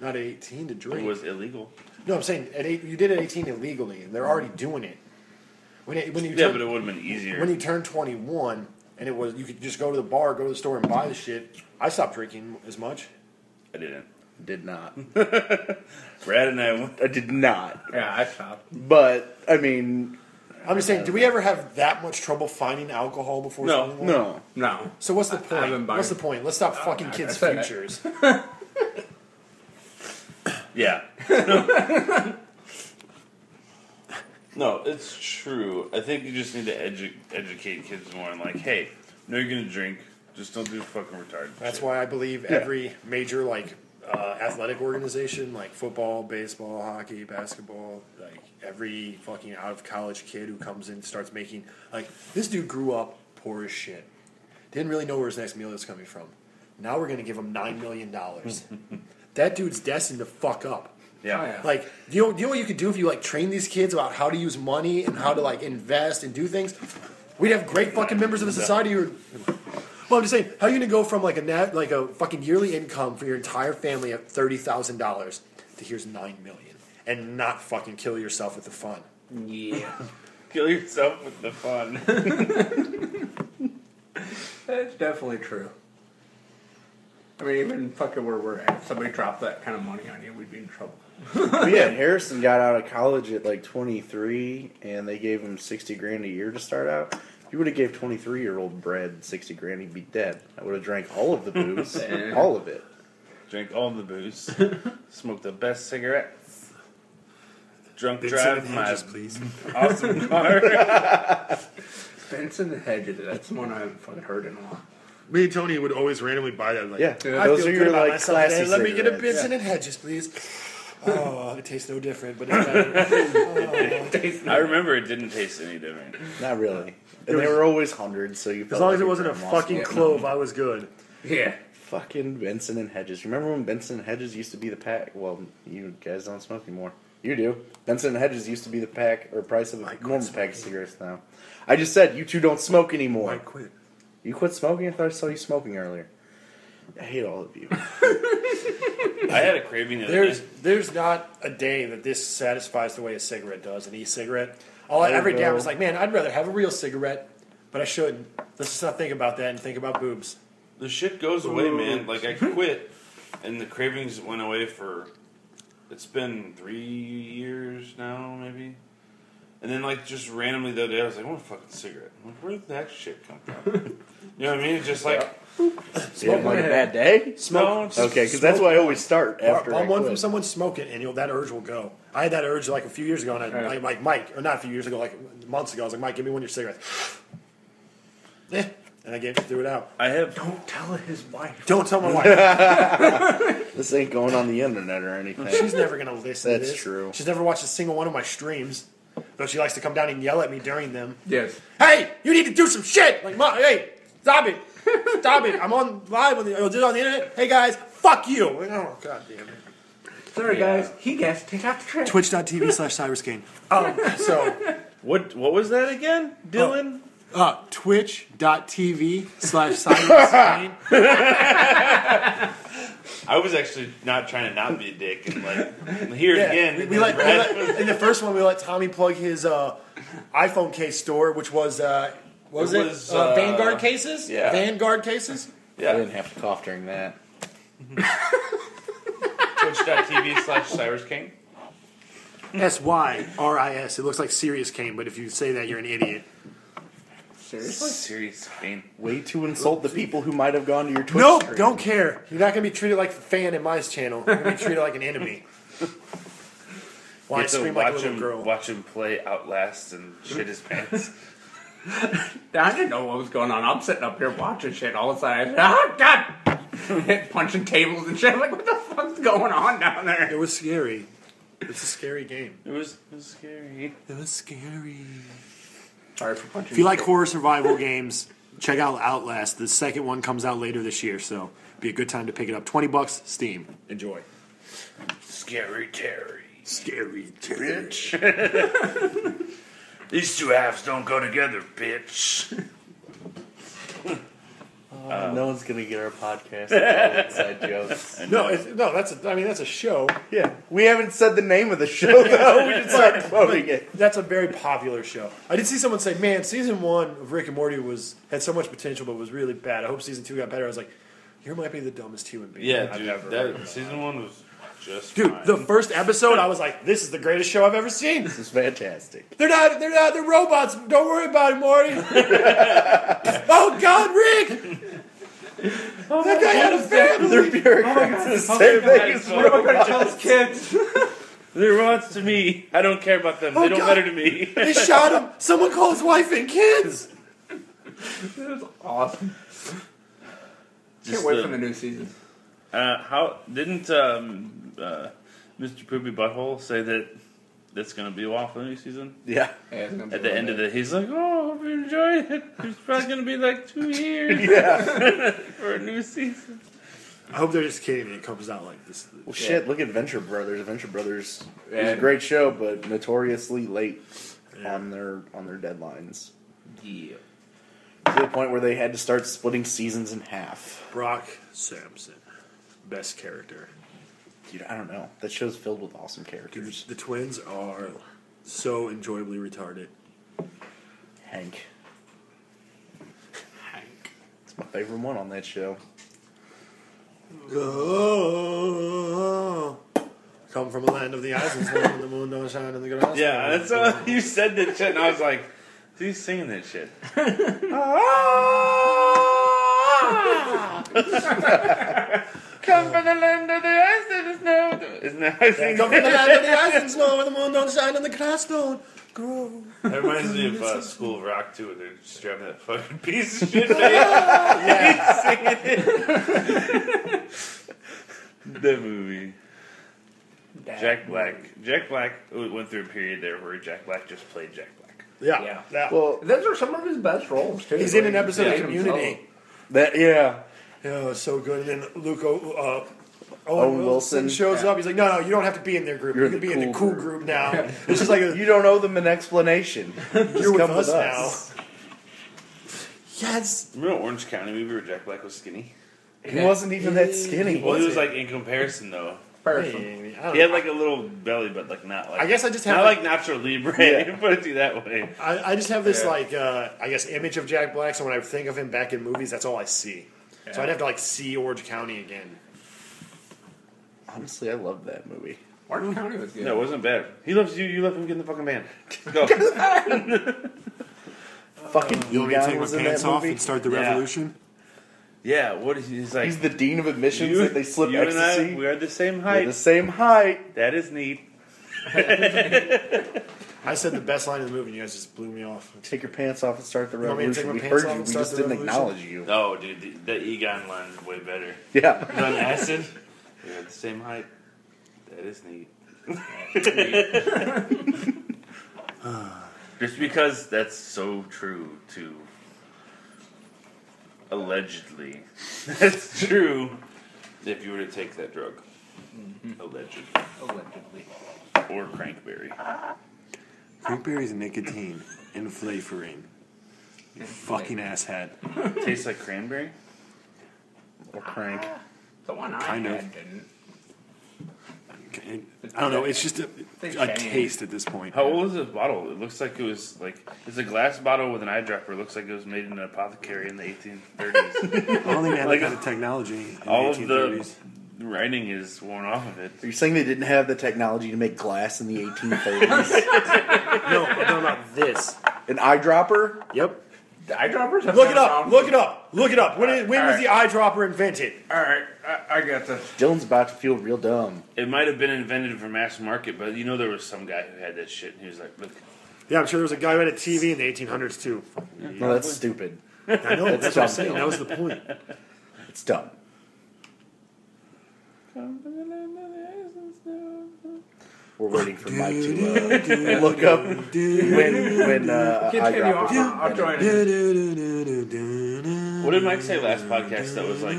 A: Not at 18 to
B: It
A: drink.
B: was illegal.
A: No, I'm saying you did it at 18 illegally, and they're already doing it. When you
B: Yeah,
A: turn,
B: but it would have been easier.
A: when you turn 21, and it was you could just go to the bar, go to the store, and buy the shit. I stopped drinking as much.
B: I didn't.
D: Did not.
B: Brad and I went.
D: I did not.
C: Yeah, I stopped.
D: But I mean,
A: I'm just saying, do we ever have that much trouble finding alcohol before?
B: No.
A: 21?
D: no.
C: No.
A: So what's the
C: I haven't
A: point?
C: buying-
A: What's the point? Let's stop fucking
C: I
A: kids'
C: said it.
A: futures.
B: Yeah. No, it's true. I think you just need to educate kids more and like, hey, no, you're gonna drink. Just don't do fucking retarded.
A: That's
B: shit.
A: why I believe every major athletic organization, like football, baseball, hockey, basketball, like every fucking out of college kid who comes in starts making like this dude grew up poor as shit, didn't really know where his next meal was coming from. Now we're gonna give him $9 million. That dude's destined to fuck up.
B: Yeah.
C: Oh, yeah.
A: Like, do you know what you could do if you like train these kids about how to use money and how to like invest and do things? We'd have great fucking members of the society who are. Well, I'm just saying, how are you gonna go from like a fucking yearly income for your entire family at $30,000 to here's $9 million and not fucking kill yourself with the fun?
C: Yeah.
B: Kill yourself with the fun.
C: That's definitely true. I mean, even fucking where we're at, somebody dropped that kind of money on you, we'd be in trouble.
D: But yeah, Harrison got out of college at like 23, and they gave him $60,000 a year to start out. If you would have gave 23-year-old Brad $60,000, he'd be dead. I would have drank all of the booze,
C: Yeah.
D: all of it.
B: Drink all the booze. Smoke the best cigarettes. Drunk
A: Vincent
B: drive
A: and
B: my
A: Hedges, please.
B: awesome car.
C: Benson and Hedges, that's one I haven't fucking heard in a while.
A: Me and Tony would always randomly buy that. Like,
D: Yeah,
A: I
D: those
A: feel
D: are
A: good
D: your
A: about
D: like
A: myself
D: classy
A: today. Let me get a
D: cigarettes.
A: Vincent and Hedges, please. Oh, it tastes no different, but it's better.
B: I remember it didn't taste any different.
D: Not really. And they were always hundreds, so you felt
A: As long
D: like
A: as it wasn't a
D: grandma
A: fucking
D: smoking.
A: clove, I was good.
C: Yeah.
D: Fucking Benson and Hedges. Remember when Benson and Hedges used to be the pack? Well, you guys don't smoke anymore. You do. Benson and Hedges used to be the pack or price of a
A: quit
D: normal pack
A: smoking.
D: of cigarettes now. I just said you two don't smoke anymore.
A: I quit.
D: You quit smoking? I thought I saw you smoking earlier. I hate all of you.
B: I had a craving the other day.
A: There's not a day that this satisfies the way a cigarette does, an e-cigarette.
D: I
A: Every day I
D: know.
A: was like, man, I'd rather have a real cigarette, but I shouldn't. Let's just not think about that and think about boobs.
B: The shit goes away, man. Like, I quit, and the cravings went away for... It's been 3 years now, maybe. And then, like, just randomly the other day, I was like, I want a fucking cigarette. I'm like, where did that shit come from? You know what I mean? It's just like,
D: You having like a bad day?
B: no, it's just-
D: Okay, because that's why I always start after I
A: Bum one
D: quit.
A: from someone smoking, and that urge will go. I had that urge like a few years ago, and I like Mike, or not a few years ago, like months ago. I was like, Mike, give me one of your cigarettes. Yeah, and I threw it out.
B: I have.
C: Don't tell his wife.
A: Don't tell my wife.
D: This ain't going on the internet or anything.
A: She's never gonna listen.
D: That's
A: to this.
D: true.
A: She's never watched a single one of my streams, though she likes to come down and yell at me during them.
C: Yes.
A: Hey, you need to do some shit. Like, Mom, hey, stop it, stop it. I'm on live on the internet. Hey guys, fuck you. Oh god damn it.
C: Sorry, guys. He gets to take out the trash.
A: Twitch.tv/CyrusKane. So,
B: What was that again, Dylan?
A: Twitch.tv/CyrusKane.
B: I was actually not trying to not be a dick and like here again.
A: We let in the first one we let Tommy plug his iPhone case store, which was what was it? Vanguard cases.
B: yeah.
A: Vanguard cases.
D: I
B: Yeah.
D: didn't have to cough during that.
B: Twitch.tv/Cyrus King.
A: SYRIS. It looks like Serious Kane, but if you say that, you're an idiot.
C: Seriously?
B: Serious Kane.
D: Way to insult the people who might have gone to your Twitch
A: Nope,
D: stream.
A: don't care. You're not going to be treated like a fan in my channel. You're going to be treated like an enemy. Why I
B: Get to
A: scream like a
B: watch
A: little
B: him
A: girl.
B: watch him play Outlast and shit his pants.
C: I didn't know what was going on. I'm sitting up here watching shit. All of a sudden, oh god! Punching tables and shit. I'm like, what the fuck's going on down there?
A: It was scary. It's a scary game.
B: It was scary.
A: It was scary.
C: Sorry for punching.
A: If you like horror survival games, check out Outlast. The second one comes out later this year, so be a good time to pick it up. $20, Steam. Enjoy.
B: Scary Terry.
A: Scary bitch.
B: These two halves don't go together, bitch.
D: No one's gonna get our podcast inside jokes.
A: No, that's a show.
D: Yeah, we haven't said the name of the show though. We just started quoting it.
A: That's a very popular show. I did see someone say, "Man, season 1 of Rick and Morty had so much potential, but was really bad. I hope season 2 got better." I was like, "You might be the dumbest human being
B: Yeah,
A: I've
B: dude.
A: ever heard."
B: That season 1 was just
A: Dude,
B: fine.
A: the first episode, I was like, "This is the greatest show I've ever seen."
D: This is fantastic.
A: They're robots. Don't worry about it, Morty. Oh God, Rick! That guy had a family.
D: They're bureaucrats. the same thing as
C: What am I gonna tell his kids?
B: They're robots to me. I don't care about them.
A: Oh,
B: They don't
A: God.
B: matter to me.
A: They shot him. Someone call his wife and kids.
C: This is awesome.
B: Just
C: Can't wait for the new season.
B: How didn't Mr. Poopy Butthole say that that's going to be off the new season?
D: Yeah.
B: At the end of it, he's like, "Oh, hope you enjoyed it. It's probably going to be like 2 years
D: Yeah.
B: for a new season."
A: I hope they're just kidding me. It comes out like this.
D: Well, shit. Look at Venture Brothers. Venture Brothers is
C: Yeah.
D: a great show, but notoriously late on their deadlines.
C: Yeah.
D: To the point where they had to start splitting seasons in half.
A: Brock Sampson, best character.
D: Dude, I don't know. That show's filled with awesome characters.
A: The twins are so enjoyably retarded.
D: Hank. It's my favorite one on that show.
A: Oh, come from a land of the ice and snow and the moon don't shine in the grass.
B: Yeah, that's you said that shit, and I was like, "Who's singing that shit?" Come from the land of the ice and the snow. Isn't that how I sing?
A: Come from the land of the ice and snow, where the moon don't shine and the grass don't grow.
B: That reminds me of School of Rock too, where they're just driving that fucking piece of shit. Yeah, singing it. The movie. Jack Black. Jack Black went through a period there where Jack Black just played Jack Black.
A: Yeah.
D: Well,
C: Those are some of his best roles too.
A: He's in an episode
C: Yeah.
A: of Community.
D: that yeah.
A: Yeah, it was so good. And then Luke Owen
D: Wilson.
A: shows up. He's like, no, you don't have to be in their group.
D: You're
A: You can
D: the
A: be in the
D: cool
A: cool group now. It's just like,
D: You don't owe them an explanation.
A: you're with
D: come
A: us
D: with
A: now.
D: us.
A: Yes.
B: Remember Orange County movie where Jack Black was skinny?
D: He wasn't even that skinny.
B: Well, he was
A: it?
B: like in comparison though.
C: Person.
A: Hey, I don't
B: He had
A: know.
B: like a little belly, but like not like.
A: I guess I just have
B: not
A: like-
B: like Nacho Libre.
D: Yeah.
B: Put it to you that way.
A: I just have this
B: Yeah.
A: I guess image of Jack Black. So when I think of him back in movies, that's all I see. So I'd have to like see Orange County again.
D: Honestly, I love that movie.
C: Orange County was good.
B: No, it wasn't bad. He loves you. You left him get in the fucking band. Go.
D: Fucking
A: You want me to
D: Egon
A: take my
D: was in
A: pants
D: that
A: off
D: movie.
A: and start the
B: Yeah.
A: revolution?
B: Yeah. What is he's like?
D: He's the dean of admissions that they slip
B: you and
D: ecstasy.
B: I, we are the same
D: We're
B: height.
D: the same height.
B: That is neat.
A: I said the best line in the movie, and you guys just blew me off.
D: Take your pants off and start the
A: want me to take
D: revolution.
A: my
D: We
A: pants
D: heard
A: off
D: you.
A: and
D: We
A: start
D: just
A: the
D: didn't
A: revolution?
D: acknowledge you.
B: Oh, dude, the Egon line is way better.
D: Yeah.
B: On acid, we are the same height. That is neat. Just because that's so true to allegedly, that's true. If you were to take that drug, allegedly, or crankberry,
A: Crankberries and nicotine and flavoring. You fucking asshat.
B: tastes like cranberry.
D: Or crank.
C: The one I
A: Kind of.
C: had didn't.
A: I don't know. It's just a
C: changed.
A: taste at this point.
B: How old is this bottle? It looks like it was like it's a glass bottle with an eyedropper. It looks like it was made in an apothecary in the 1830s.
A: I don't think they had
B: Like,
A: that kind of technology in
B: All
A: the
B: of
A: 1830s.
B: the writing is worn off of it.
D: Are you saying they didn't have the technology to make glass in the 1830s?
A: No, I'm talking about this.
D: An eyedropper?
A: Yep.
C: The eyedroppers have
A: Look
C: been
A: it up.
C: around
A: Look
C: for-
A: it up. Look it up. When was
C: Alright.
A: the eyedropper invented?
C: Alright, I got this.
D: Dylan's about to feel real dumb.
B: It might have been invented for mass market, but you know there was some guy who had that shit, and he was like, "Look,
A: Yeah, I'm sure there was a guy who had a TV in the 1800s too.
D: No, that's stupid.
A: I know. That's what I'm saying. That was the point.
D: It's dumb. We're waiting for Mike to look up when
C: Continue,
D: eyedroppers were
C: I'll join
D: invented.
C: in.
B: what did Mike say last podcast that was like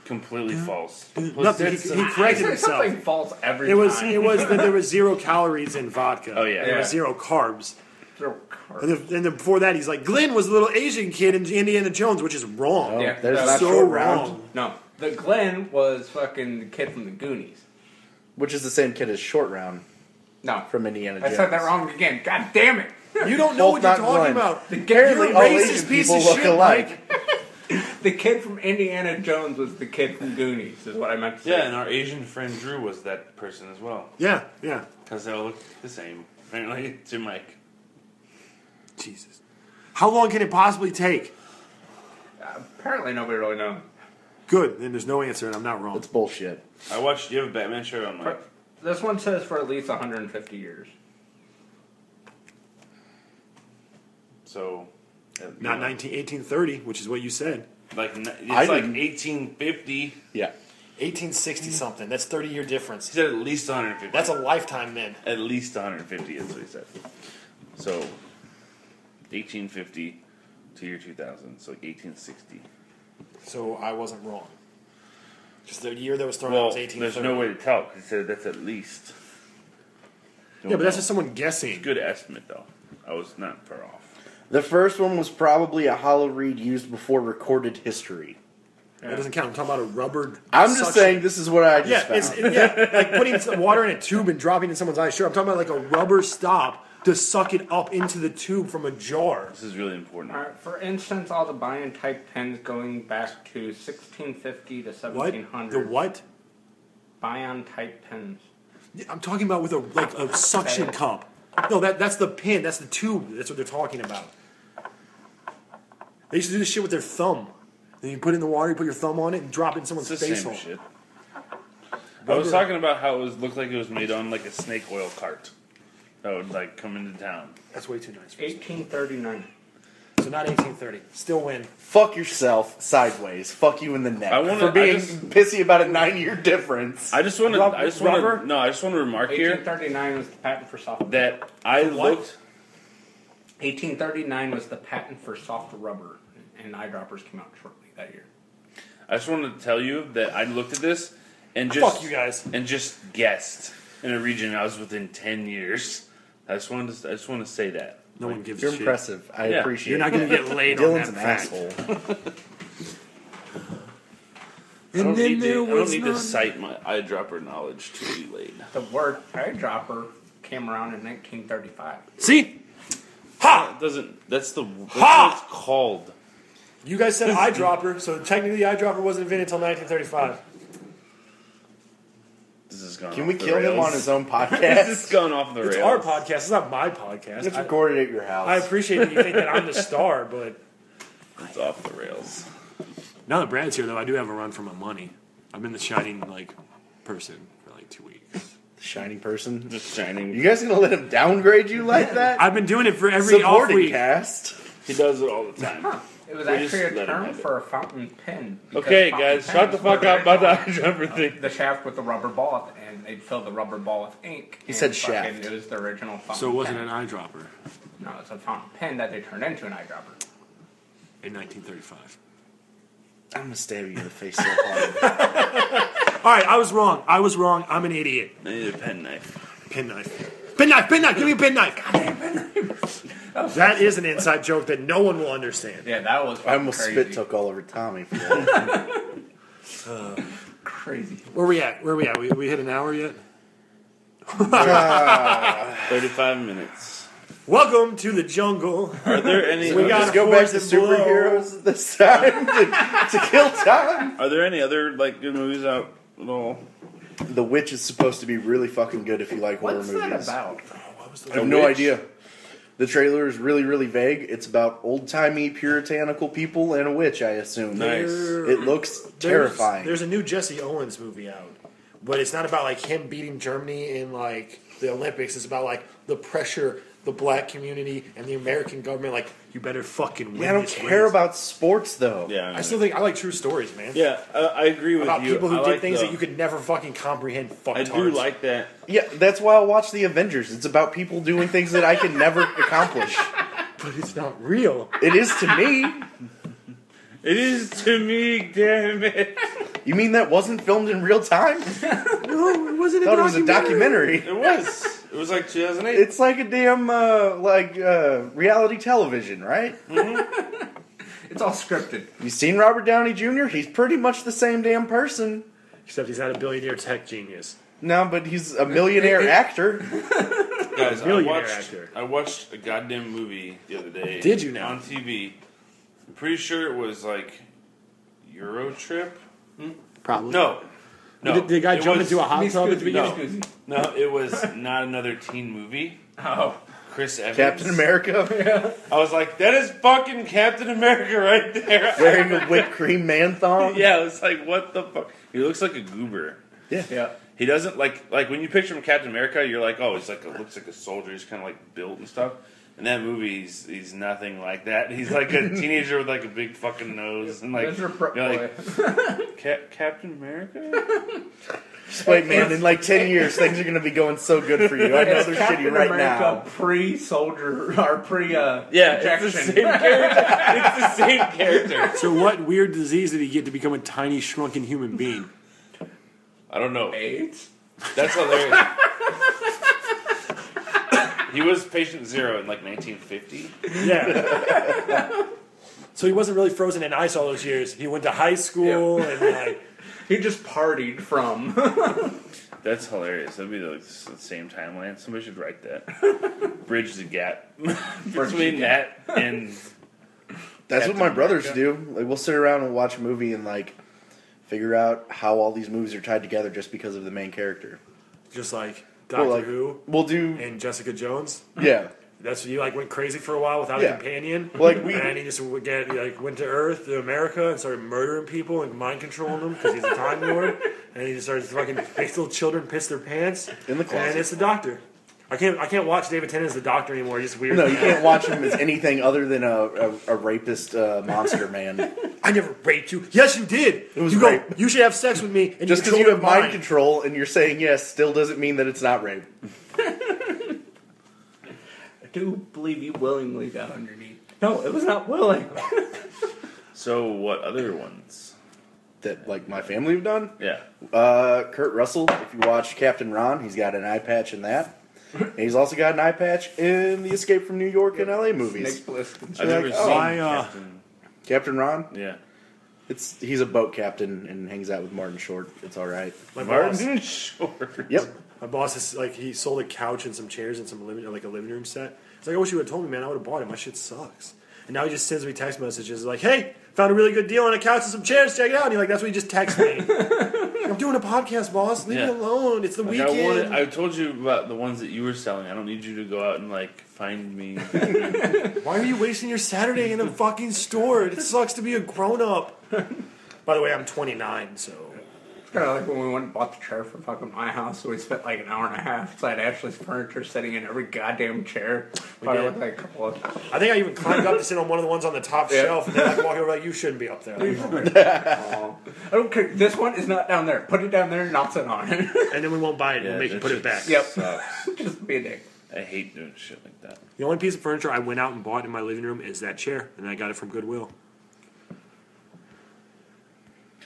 B: completely false?"
A: Nothing. He
C: I
A: corrected
C: say
A: himself.
C: something false every
A: It was
C: time.
A: that there was 0 calories in vodka.
B: Oh, yeah.
A: There was
C: Yeah.
A: 0 carbs.
C: Zero carbs.
A: And then before that, he's like, Glenn was a little Asian kid in Indiana Jones, which is wrong.
D: Oh,
C: Yeah,
D: there's
C: that's
D: not
A: so
D: short
A: wrong.
D: round,
C: No, the Glenn was fucking the kid from the Goonies.
D: which is the same kid as Short Round
C: No,
D: from Indiana
C: I
D: Jones.
C: said that wrong again. God damn it!
A: You don't know
D: Both
A: what you're
D: not
A: talking
D: Glenn.
A: about.
D: Apparently,
A: You're a
D: all
A: racist
D: Asian
A: piece
D: people
A: of
D: look
A: shit,
D: alike.
C: The kid from Indiana Jones was the kid from Goonies. Is what I meant to say.
B: Yeah, and our Asian friend Drew was that person as well,
A: Yeah, yeah.
B: because they all look the same. Apparently, to Mike.
A: Jesus. How long can it possibly take?
C: Apparently, nobody really knows.
A: Good. Then there's no answer, and I'm not wrong.
D: It's bullshit.
B: I watched. You have a Batman shirt on, Mike.
C: This one says for at least 150 years.
B: So,
A: Not 1830, which is what you said.
B: Like it's
D: I
B: like
D: didn't-
B: 1850.
D: Yeah.
A: 1860 something. That's 30-year
B: He
A: difference.
B: said at least 150.
A: That's a lifetime, then.
B: At least 150 is what he said. So, 1850 to year 2000. So, like 1860.
A: So I wasn't wrong. Just the year that was thrown out
B: Well,
A: was 1830.
B: there's no way to tell because he said that's at least.
A: Yeah, but that's just someone guessing.
B: Good estimate, though. I was not far off.
D: The first one was probably a hollow reed used before recorded history.
A: That doesn't count. I'm talking about a rubber.
D: I'm just
A: suction-
D: saying this is what I just
A: Yeah,
D: found.
A: like putting some water in a tube and dropping it in someone's eye. Sure, I'm talking about like a rubber stop to suck it up into the tube from a jar.
B: This is really important.
C: For instance, all the Bion type pens going back to 1650 to
A: What?
C: 1700.
A: The what?
C: Bion type pens.
A: I'm talking about with a suction cup. No, that's the pin. That's the tube. That's what they're talking about. They used to do this shit with their thumb. Then you put it in the water, you put your thumb on it, and drop it in someone's
B: It's the
A: face
B: same
A: hole.
B: shit. I was talking about how it looked like it was made on like a snake oil cart that would like come into town.
A: That's way too nice. For us.
C: 1839.
A: So not 1830. Still win.
D: Fuck yourself sideways. Fuck you in the neck
B: I wanna-
D: for being
B: I just-
D: pissy about a 9-year difference.
B: I just want to. I just want
A: Rubber?
B: to. No, I just want to remark here
C: 1839 was the patent for soft.
B: that I
A: what?
B: looked.
C: 1839 was the patent for soft rubber, and eyedroppers came out shortly that year.
B: I just wanted to tell you that I looked at this and just
A: Fuck you guys.
B: and just guessed in a region I was within 10 years. I just want to say that.
A: No one gives
D: You're
A: a shit.
D: impressive. I
B: Yeah.
D: appreciate
A: You're
D: it.
A: not going to get laid on
D: Dylan's
A: that
D: an
A: fact.
D: asshole.
B: I don't need, to, I don't
A: was
B: need to
A: none.
B: cite my eyedropper knowledge to be laid.
C: The word eyedropper came around in 1935.
A: See? Ha!
B: That doesn't. That's the. That's
A: Ha!
B: what it's called.
A: You guys said eyedropper, so technically the eyedropper wasn't invented until 1935.
B: This is gone.
D: Can
B: off
D: we
B: the
D: kill him
B: rails.
D: on his own
B: This
D: podcast?
B: has gone off the rails.
A: It's our podcast. It's not my podcast.
D: It's recorded at your house.
A: I appreciate that you think that I'm the star, but
B: It's off the rails.
A: now that Brad's here, though, I do have a run for my money. I've been the shining person for 2 weeks.
D: Shining person.
B: Just shining.
D: You guys gonna let him downgrade you like that?
A: I've been doing it for every off
D: Supporting
A: week.
D: cast.
B: He does it all the time.
C: It was
B: We
C: actually
B: just
C: a
B: let him
C: term
B: have it.
C: for a fountain pen. because
B: Okay,
C: fountain
B: guys,
C: pens
B: shut the
C: were
B: fuck up about the
C: original-
B: eye jumper thing.
C: The shaft with the rubber ball, and they'd fill the rubber ball with ink.
D: He
C: and
D: said
C: fucking-
D: shaft.
C: It was the original fountain
A: So it wasn't
C: pen.
A: an eyedropper
C: No, it's a fountain pen that they turned into an eyedropper.
A: in 1935.
D: I'm gonna stab you in the face so hard.
A: All right, I was wrong. I'm an idiot.
B: I need a pen knife.
A: Pin knife. Pin knife. Pin knife. Give me a pin knife. That is an inside joke that no one will understand.
C: Yeah, that was
D: I almost
C: crazy.
D: spit took all over Tommy for that.
C: Crazy.
A: Where we at? We hit an hour yet?
B: 35 minutes.
A: Welcome to the jungle.
B: Are there any?
A: We got
D: Just go back to
A: Force and Blow.
D: superheroes this time to kill time.
B: Are there any other good movies out at all?
D: The Witch is supposed to be really fucking good if you like horror
C: What's
D: movies.
C: that about?
A: What was
D: I
A: the
D: have
B: The
D: no
B: Witch?
D: idea. The trailer is really, really vague. It's about old-timey puritanical people and a witch, I assume.
B: Nice.
D: It looks terrifying.
A: There's a new Jesse Owens movie out, but it's not about him beating Germany in the Olympics. It's about the pressure the black community and the American government. You better fucking win.
D: Yeah, I don't
A: this
D: care
A: race.
D: about sports, though.
B: Yeah,
A: I still think I like true stories, man.
B: Yeah, I agree with
A: About
B: you.
A: people who
B: I
A: did
B: like
A: things
B: the-
A: that you could never fucking comprehend.
B: I do like that.
D: Yeah, that's why I'll watch the Avengers. It's about people doing things that I can never accomplish.
A: but it's not real.
D: It is to me.
B: It is to me, damn it.
D: You mean that wasn't filmed in real time?
A: No, it wasn't.
D: I thought it was a documentary.
B: It was. It was 2008.
D: It's like a damn reality television, right?
C: It's all scripted.
D: You seen Robert Downey Jr.? He's pretty much the same damn person.
A: Except he's not a billionaire tech genius.
D: No, but he's a millionaire actor.
B: Guys,
A: Billionaire actor.
B: I watched a goddamn movie the other day.
A: Did you now?
B: On TV. I'm pretty sure it was Euro Trip.
A: Probably.
B: No.
A: Did the guy
B: it
A: jump
B: was-
A: into a hot tub at the
C: No.
A: beginning?
B: No, it was not another teen movie.
C: Oh.
B: Chris Evans.
D: Captain America
B: I was like, that is fucking Captain America right there.
D: wearing a whipped cream man thong.
B: Yeah, it's what the fuck? He looks like a goober.
C: Yeah.
B: He doesn't like when you picture him Captain America, you're like, oh, he's looks like a soldier. He's kind of built and stuff. In that movie, he's nothing like that. He's like a teenager with a big fucking nose and
C: Mr. Prep
B: you're
C: Boy.
B: Captain America.
D: Just wait, man. In 10 years, things are going to be going so good for you. I know
C: It's
D: they're
C: Captain
D: shitty right
C: America
D: now.
C: pre-soldier or pre
B: Yeah, it's the
C: injection.
B: same character. It's the same character.
A: So what weird disease did he get to become a tiny, shrunken human being?
B: I don't know.
C: AIDS.
B: That's hilarious. He was patient zero in 1950.
A: Yeah. So he wasn't really frozen in ice all those years. He went to high school and
C: He just partied from.
B: That's hilarious. That'd be the same timeline. Somebody should write that. Bridge the gap between that and.
D: That's what
B: Captain
D: my brothers
B: America.
D: do. We'll sit around and watch a movie and figure out how all these movies are tied together just because of the main character.
A: just like Doctor Who
D: We'll do,
A: and Jessica Jones.
D: yeah.
A: That's what you went crazy for a while without
D: Yeah.
A: a companion.
D: We
A: And he just went to Earth, to America, and started murdering people and mind controlling them because he's a Time Lord. And he just started makes little children piss their pants.
D: In the closet.
A: And it's the Doctor. I can't watch David Tennant as the Doctor anymore. He's just weird.
D: No, you can't watch him as anything other than a rapist monster man.
A: I never raped you. Yes, you did.
D: It was
A: you go.
D: rape.
A: You should have sex with me. And
D: Just because
A: control
D: you have
A: your
D: mind control and you're saying yes still doesn't mean that it's not rape.
C: I do believe you willingly got underneath. No, it was not willing.
B: So what other ones?
D: That my family have done.
B: Yeah.
D: Kurt Russell, if you watch Captain Ron, he's got an eye patch in that. And he's also got an eye patch in the Escape from New York and LA movies.
C: Snake Plissken.
B: I've never
D: like,
B: seen
D: oh,
B: Captain.
D: Captain Ron,
B: Yeah.
D: he's a boat captain and hangs out with Martin Short. It's all right.
A: My boss,
B: Martin Short.
D: Yep.
A: my boss is he sold a couch and some chairs and some a living room set. It's I wish you would have told me, man. I would have bought it. My shit sucks. And now he just sends me text messages like, "Hey, found a really good deal on a couch and some chairs. Check it out." And that's what he just texted me. I'm doing a podcast, boss. Leave me
B: Yeah.
A: alone. It's the
B: Like,
A: weekend.
B: I told you about the ones that you were selling. I don't need you to go out and like find me.
A: Why are you wasting your Saturday in a fucking store? It sucks to be a grown up. By the way, I'm 29, so.
C: It's kind of like when we went and bought the chair for fucking my house. So we spent like an hour and a half inside Ashley's furniture, sitting in every goddamn chair. Probably
A: did.
C: with like a couple of.
A: I think I even climbed up to sit on one of the ones on the top shelf, and then like walking over like, you shouldn't be up there.
C: I don't care. This one is not down there. Put it down there and I'll sit on it.
A: And then we won't buy it and
B: Yeah,
A: make you
B: that
A: put it
B: shit
A: back.
C: Yep.
B: Sucks.
C: Just be a dick.
B: I hate doing shit like that.
A: The only piece of furniture I went out and bought in my living room is that chair, and I got it from Goodwill.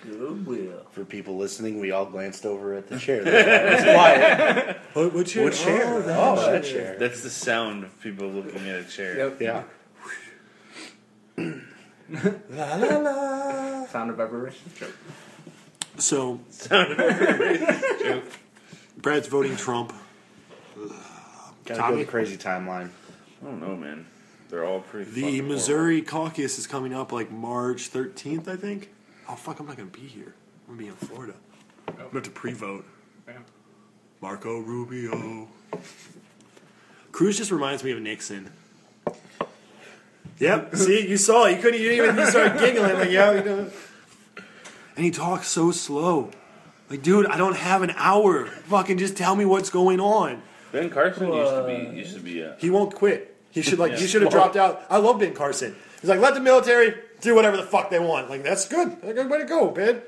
C: Goodwill.
D: For people listening, we all glanced over at the chair. That's quiet.
A: What chair?
D: What chair?
A: Oh,
D: That chair.
B: That's the sound of people looking at a chair.
C: Yep.
D: Yeah.
A: La la la.
C: Sound of every racist joke.
A: So,
B: Sound of every racist joke.
A: Brad's voting Trump.
D: Gotta
A: Tommy?
D: go the crazy timeline.
B: I don't know, man. They're all pretty.
A: The
B: fucking
A: Missouri caucus is coming up like March 13th, I think. Oh, fuck, I'm not going to be here. I'm going to be in Florida. I'm going to have to pre-vote.
C: Yeah.
A: Marco Rubio. Cruz just reminds me of Nixon. Yep, see, you saw it. You didn't even start giggling. Like, yeah, you know. And he talks so slow. Like, dude, I don't have an hour. Fucking just tell me what's going on.
B: Ben Carson used to be.
A: He won't quit. He should he should have dropped out. I love Ben Carson. He's like, let the military do whatever the fuck they want. Like, that's good. That's a good way to go, Ben.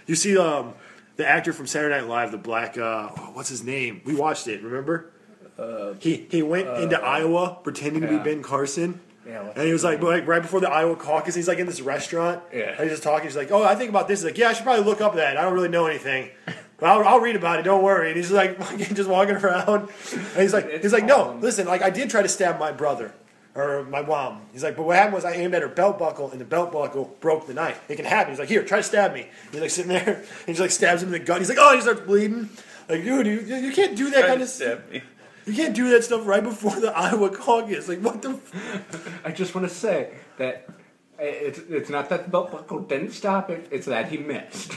A: You see the actor from Saturday Night Live, the black what's his name? We watched it, remember? He went into Iowa pretending to be
C: yeah.
A: Ben Carson.
C: Yeah.
A: And he was like right before the Iowa caucus, he's like in this restaurant.
C: Yeah.
A: And he's just talking. He's like, oh, I think about this. He's like, yeah, I should probably look up that. I don't really know anything. But I'll read about it. Don't worry. And he's like fucking just walking around. And he's like, no,
C: awesome.
A: listen, like I did try to stab my brother or my mom. He's like, but what happened was I aimed at her belt buckle and the belt buckle broke the knife. It can happen. He's like, here, try to stab me. He's like sitting there and he just like stabs him in the gut. He's like, oh, he starts bleeding. Like, dude, you can't do that kind of stuff. You can't do that stuff right before the Iowa caucus. Like, what the?
C: I just want to say that it's not that the belt buckle didn't stop it; it's that he missed.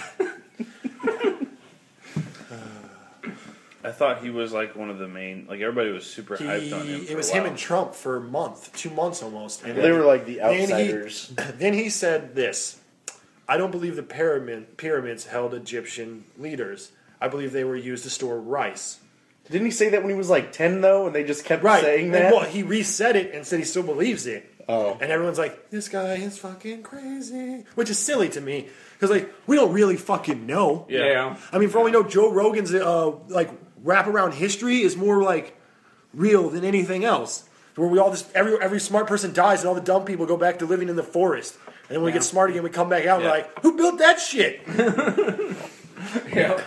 B: I thought he was like one of the main. Like everybody was super hyped on him.
A: It was him and Trump for a month, 2 months almost. And
D: They were like the
A: then
D: outsiders.
A: Then he said this: I don't believe the pyramids held Egyptian leaders. I believe they were used to store rice.
D: Didn't he say that when he was like 10, though, and they just kept saying
A: And
D: that?
A: well, he reset it and said he still believes it.
D: Oh.
A: And everyone's like, this guy is fucking crazy. Which is silly to me. Because, like, we don't really fucking know.
B: Yeah.
A: I mean, for all we know, Joe Rogan's, like, wraparound history is more, like, real than anything else. Where we all just, every smart person dies and all the dumb people go back to living in the forest. And then when we get smart again, we come back out and we're like, who built that shit?
C: Yeah.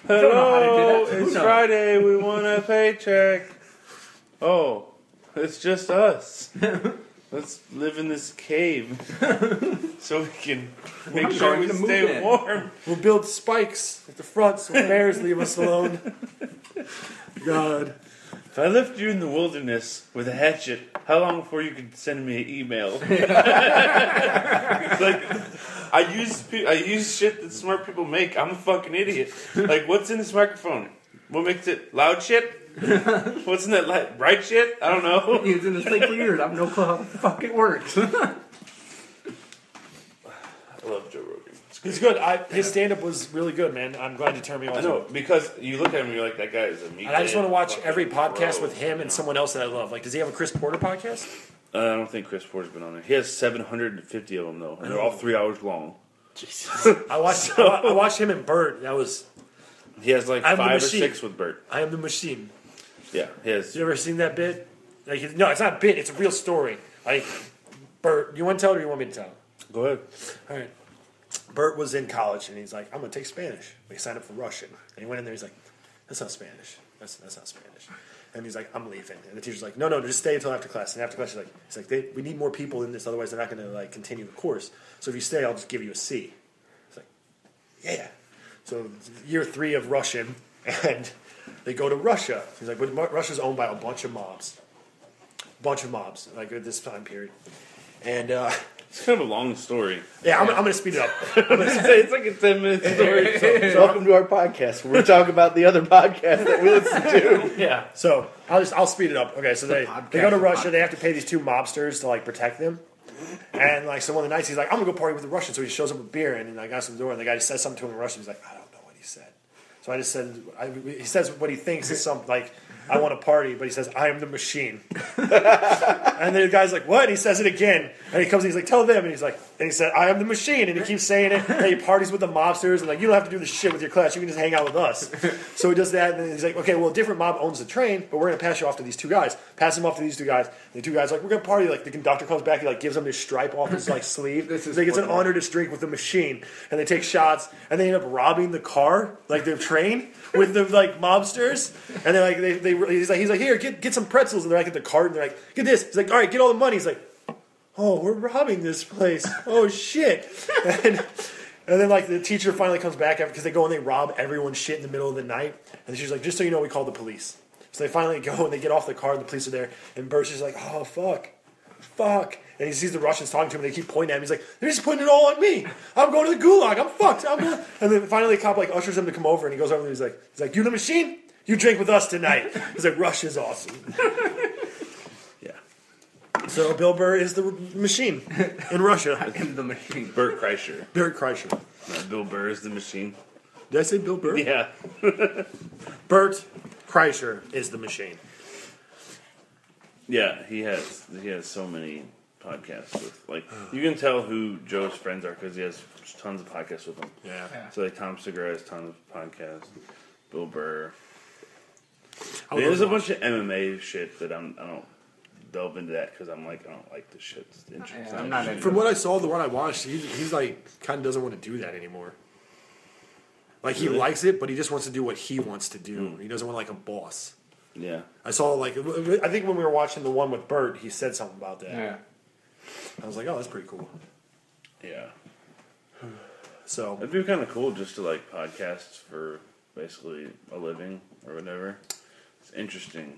B: Hello, it's Friday. We want a paycheck. Oh, it's just us. Let's live in this cave so we can make sure
C: going
B: we
C: to move
B: stay
C: in.
B: warm.
A: We'll build spikes at the front so bears leave us alone. God.
B: If I left you in the wilderness with a hatchet, how long before you could send me an email? Like, I use shit that smart people make. I'm a fucking idiot. Like, what's in this microphone? What makes it loud shit? What's in that bright shit? I don't know.
C: Using this thing for years. I have no clue how the fuck it works.
B: I love Joe Rogan.
A: He's good. His stand-up was really good, man. I'm glad you turned me on
B: I
A: to
B: know,
A: it.
B: because you look at him and you're like, that guy is a meathead.
A: And I just want to watch
B: fucking
A: every podcast
B: bro,
A: with him and someone else that I love. Like, does he have a Chris Porter podcast?
B: I don't think Chris Porter's been on there. He has 750 of them, though, and they're all 3 hours long.
A: I watched him and Bert. That was
B: He has like
A: I'm the
B: 5 or
A: machine.
B: 6 with Bert.
A: I Am the Machine.
B: Yeah, he has.
A: You ever seen that bit? Like, no, it's not a bit. It's a real story. Like, Bert, you want to tell it or you want me to tell it?
B: Go ahead.
A: All right. Bert was in college and he's like, I'm going to take Spanish. But he signed up for Russian. And he went in there, he's like, that's not Spanish. That's not Spanish. And he's like, I'm leaving. And the teacher's like, no, just stay until after class. And after class, he's like, we need more people in this, otherwise they're not going to like continue the course. So if you stay, I'll just give you a C. He's like, yeah. So year 3 of Russian, and they go to Russia. He's like, but Russia's owned by a bunch of mobs. Like at this time period. And
B: It's kind of a long story.
A: Yeah, I'm going to speed it up.
B: It's like a 10-minute story.
D: So welcome to our podcast where we talk about the other podcast that we listen to.
A: Yeah. So I'll speed it up. Okay, so they go to Russia. They have to pay these two mobsters to like protect them. And like so one of the nights he's like, I'm gonna go party with the Russians. So he shows up with beer and I got some door and the guy just says something to him in Russian. He's like, I don't know what he said. So I just said he says what he thinks is something like I want to party, but he says I am the machine. And then the guy's like, what? And he says it again. And he comes and he's like, tell them. And he said, I am the machine. And he keeps saying it. And he parties with the mobsters. And like, you don't have to do this shit with your class. You can just hang out with us. So he does that. And then he's like, okay, well, a different mob owns the train, but we're going to pass you off to these two guys. Pass him off to these two guys. And the two guys are like, we're going to party. Like the conductor comes back. He like gives him this stripe off his like sleeve. He's like, it's an honor to drink with the machine. And they take shots. And they end up robbing the car, like their train, with the like mobsters. And they're like, he's like, here, get some pretzels. And they're like at the cart. And they're like, get this. He's like, all right, get all the money. He's like, oh, we're robbing this place. Oh, shit. And then, like, the teacher finally comes back because they go and they rob everyone's shit in the middle of the night. And she's like, just so you know, we called the police. So they finally go and they get off the car and the police are there. And Bert's just like, oh, fuck. And he sees the Russians talking to him and they keep pointing at him. He's like, they're just putting it all on me. I'm going to the gulag. I'm fucked. And then finally the cop, like, ushers him to come over and he goes over and he's like, you the machine? You drink with us tonight. He's like, Russia's awesome. So Bill Burr is the machine in Russia.
C: I'm the machine.
B: Bert Kreischer.
A: Bert Kreischer.
B: Bill Burr is the machine.
A: Did I say Bill Burr?
B: Yeah.
A: Bert Kreischer is the machine.
B: Yeah, he has so many podcasts with like you can tell who Joe's friends are because he has tons of podcasts with them.
A: Yeah.
B: So like Tom Segura has tons of podcasts. Bill Burr.
A: I
B: There's a
A: love
B: bunch of MMA shit that I don't delve into that because I'm like I don't like this shit. It's interesting.
C: Yeah, I'm not into
A: From what I saw, the one I watched, he's like kind of doesn't want to do that anymore. Like he
B: Really?
A: likes it, but he just wants to do what he wants to do. He doesn't want like a boss.
B: Yeah.
A: I saw like I think when we were watching the one with Bert, he said something about that.
C: Yeah.
A: I was like, oh, that's pretty cool.
B: Yeah.
A: So
B: It'd be kind of cool just to like podcasts for basically a living or whatever. It's interesting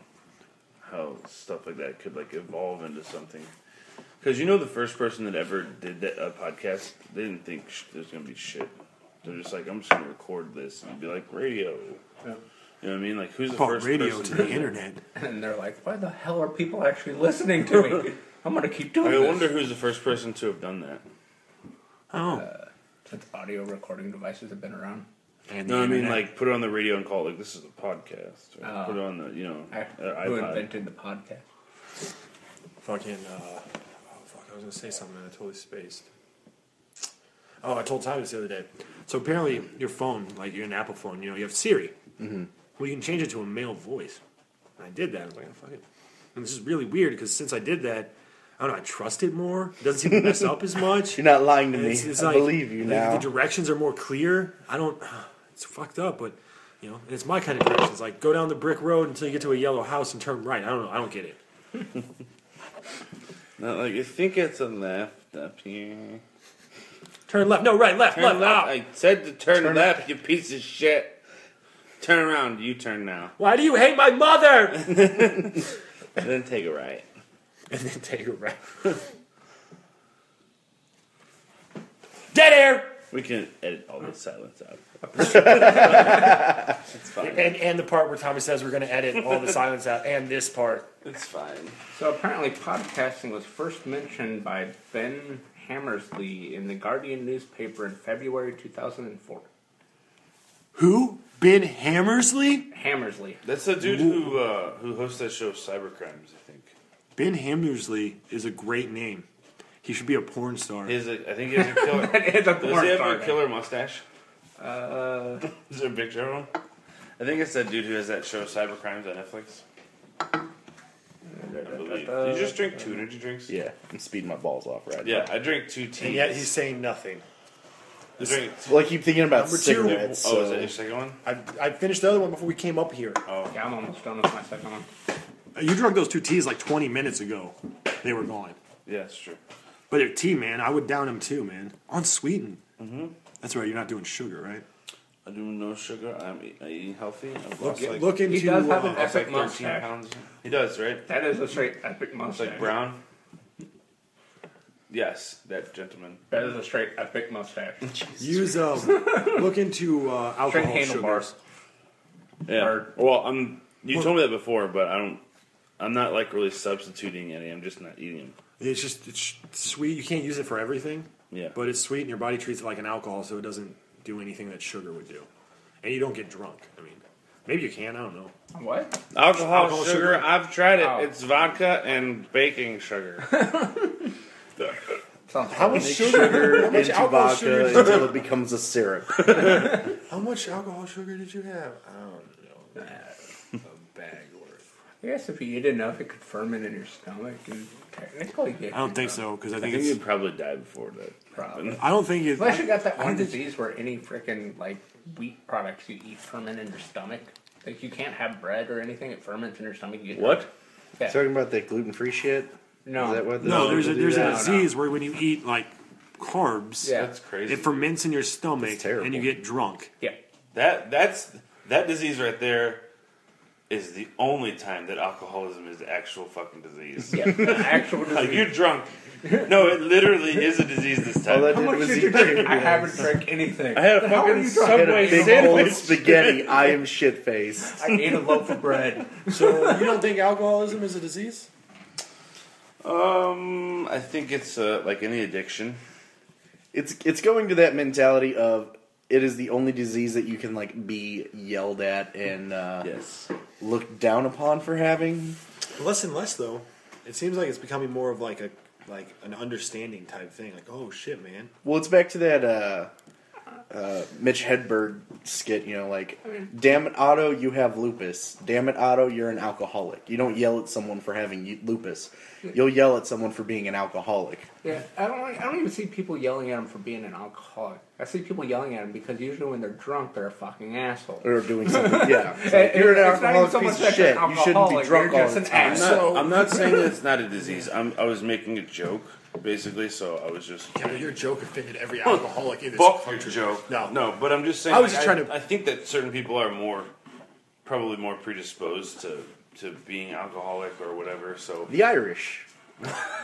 B: how stuff like that could like evolve into something. Because you know the first person that ever did that podcast, they didn't think there's gonna be shit. They're just like, I'm just gonna record this and be like radio.
C: Yeah.
B: You know what I mean? Like who's the
A: brought
B: first
A: radio
B: person
A: to the internet.
C: And they're like, why the hell are people actually listening to me? I'm going to keep doing
B: I
C: this.
B: wonder who's the first person to have done that.
A: Oh,
C: Since audio recording devices have been around.
A: and
B: No,
A: the
B: I mean
A: internet.
B: like put it on the radio and call it like this is a podcast. Or
C: Oh.
B: put it on the
C: Who
B: iPod.
C: invented the podcast?
A: Fucking, I was gonna say something and I totally spaced. Oh, I told Thomas the other day. So apparently your phone, like you're an Apple phone, you have Siri. Mm-hmm. Well, you can change it to a male voice. And I did that. I was like, oh, fuck it. And this is really weird because since I did that, I don't know, I trust it more. It doesn't seem to mess up as much.
D: You're not lying to
A: And
D: me.
A: it's
D: I
A: like,
D: believe you now.
A: The directions are more clear. It's fucked up, but and it's my kind of directions. Like go down the brick road until you get to a yellow house and turn right. I don't know. I don't get it.
B: Not like I think it's a left up here.
A: Turn left. No, right, left,
B: Turn
A: left.
B: left.
A: Ah.
B: I said to turn left, you piece of shit. Turn around. You turn now.
A: Why do you hate my mother?
B: And then take a right.
A: And then take a right. Dead air.
B: We can edit all this silence out. It's fine.
A: And the part where Tommy says we're going to edit all the silence out, and this part.
B: It's fine.
C: So apparently podcasting was first mentioned by Ben Hammersley in the Guardian newspaper in February 2004.
A: Who? Ben Hammersley?
C: Hammersley.
B: That's the dude who hosts that show Cybercrimes, I think.
A: Ben Hammersley is a great name. He should be a porn star.
B: I think he has a killer.
C: That is a
B: Does
C: porn
B: he have
C: star.
B: a killer mustache?
C: Is
B: Is there a picture of him? I think it's that dude who has that show Cybercrimes on Netflix. I believe. Did you just drink 2 energy drinks?
D: Yeah, I'm speeding my balls off right
B: Yeah, I drank 2 teas.
A: And yet he's saying nothing.
B: I drank
D: now. Well, I keep thinking about
A: Number two.
D: cigarettes.
B: Oh, is
D: so-
B: that your second one?
A: I finished the other one before we came up here.
B: Oh.
C: Yeah, I'm almost done with my second one.
A: You drunk those 2 teas like 20 minutes ago. They were gone.
B: Yeah, that's true.
A: But they're tea, man. I would down them too, man. Unsweetened. Mm-hmm. That's right. You're not doing sugar, right?
B: I do no sugar. I'm eating healthy. I've lost
A: Look into.
C: He does have an
B: lost like
C: epic
B: 13
C: mustache.
B: pounds. He does, right?
C: That is a straight epic
B: It's
C: mustache.
B: like brown. Yes, that gentleman.
C: That is a straight epic mustache.
A: Use look into
C: Straight
A: alcohol
C: handlebars.
A: sugars.
B: Yeah.
C: Or-
B: Well, you told me that before, but I'm not like really substituting any. I'm just not eating them.
A: It's sweet. You can't use it for everything.
B: Yeah.
A: But it's sweet, and your body treats it like an alcohol, so it doesn't do anything that sugar would do, and you don't get drunk. I mean, maybe you can. I don't know.
C: What?
B: Alcohol
A: sugar?
B: sugar. I've tried it.
C: Oh.
B: It's vodka and baking sugar.
C: Sounds
A: How much
C: funny.
A: sugar? How much
D: Into
A: alcohol
D: vodka
A: sugar?
D: until it becomes a syrup.
A: How much alcohol sugar did you have? I don't know. A bag worth.
C: I guess if you eat enough, it could ferment in your stomach and technically get.
A: I don't think so because I
B: I
A: think
B: think
A: it's.
B: you'd probably die before that.
C: Probably.
B: happened.
A: I don't think it.
C: Unless you got that
A: I
C: one
A: think-
C: disease where any freaking like wheat products you eat ferment in your stomach. Like you can't have bread or anything; it ferments in your stomach. You get
B: What?
C: Yeah.
D: Talking about that gluten-free shit?
C: No.
D: Is that what
A: No, there's a
D: people do?
C: No, no.
A: disease where when you eat like carbs,
C: Yeah.
B: That's crazy.
A: it ferments in your stomach
D: It's terrible.
A: and you get drunk.
C: Yeah.
B: That disease right there is the only time that alcoholism is the actual fucking disease.
C: Yeah. The actual disease.
B: Like you're drunk. No, it literally is a disease this time.
D: All that
C: How
D: did
C: much
D: was
C: did
D: eat
C: you drink?
D: chicken
C: I haven't
D: wings.
C: drank anything.
B: I had a
C: How are
B: fucking
C: you drunk?
D: I had a
B: Subway
D: big bowl of
B: sandwich.
D: spaghetti. I am shit-faced.
C: I ate a loaf of bread.
A: So you don't think alcoholism is a disease?
B: I think it's like any addiction.
D: It's going to that mentality of it is the only disease that you can like be yelled at and
B: Yes.
D: looked down upon for having.
A: Less and less though. It seems like it's becoming more of like an understanding type thing. Like, oh shit, man.
D: Well, it's back to that Mitch Hedberg skit. You know, like, damn it, Otto, you have lupus. Damn it, Otto, you're an alcoholic. You don't yell at someone for having lupus. You'll yell at someone for being an alcoholic.
C: Yeah, I don't even see people yelling at him for being an alcoholic. I see people yelling at him because usually when they're drunk, they're a fucking asshole.
D: Or doing something. Yeah. It's like, you're an
C: It's not even
D: alcoholic
C: so much
D: piece
C: that
D: of
C: you're
D: shit.
C: an
D: You shouldn't be
C: alcoholic,
D: drunk
C: you're
D: all
C: just
D: the
C: an
D: time.
C: asshole.
B: I'm not saying that it's not a disease. I was making a joke, basically, so I was just.
A: Yeah, but your joke offended every alcoholic in this
B: Fuck your
A: country.
B: joke.
A: No.
B: But I'm just saying.
A: I was just trying to-
B: I think that certain people are probably more predisposed to being alcoholic or whatever. So
D: The Irish.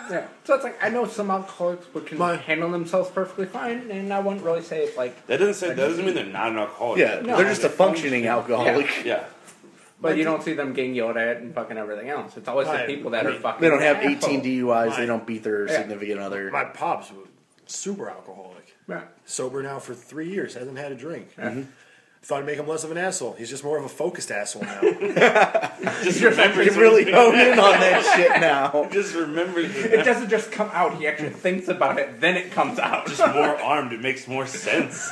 C: Yeah. So it's like I know some alcoholics who can handle themselves perfectly fine, and I wouldn't really say it's like.
B: that doesn't mean they're not an alcoholic.
D: Yeah,
C: No.
D: they're just a functioning alcoholic.
B: Yeah.
C: But you don't see them getting yelled at and fucking everything else. It's always the
A: Right.
C: people that
A: I
C: are
A: mean,
C: fucking.
D: They don't have
C: assholes.
D: 18 DUIs.
A: Right.
D: They don't beat their
C: Yeah.
D: significant other.
A: My pops was super alcoholic.
C: Yeah.
A: Sober now for 3 years. Hasn't had a drink. Thought it'd make him less of an asshole. He's just more of a focused asshole now.
B: Just remember.
D: You really hone in on that shit now.
B: Just remember.
C: It doesn't just come out. He actually thinks about it, then it comes out.
B: Just more armed. It makes more sense.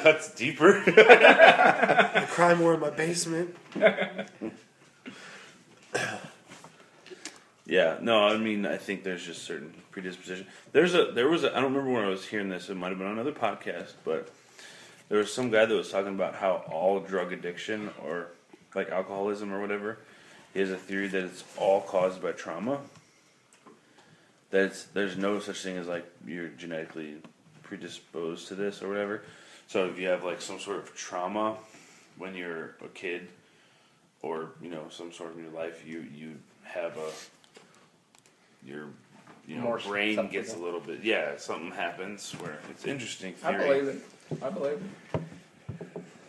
B: Cuts deeper.
A: I cry more in my basement.
B: Yeah, no, I mean, I think there's just certain predisposition. There was a, I don't remember when I was hearing this. It might have been on another podcast, but there was some guy that was talking about how all drug addiction or like alcoholism or whatever is a theory that it's all caused by trauma. That there's no such thing as like you're genetically predisposed to this or whatever. So if you have like some sort of trauma when you're a kid, or some sort of in your life, you have your
C: More
B: brain
C: susceptible.
B: gets a little bit something happens where it's interesting
C: I
B: theory.
C: believe it. I believe it.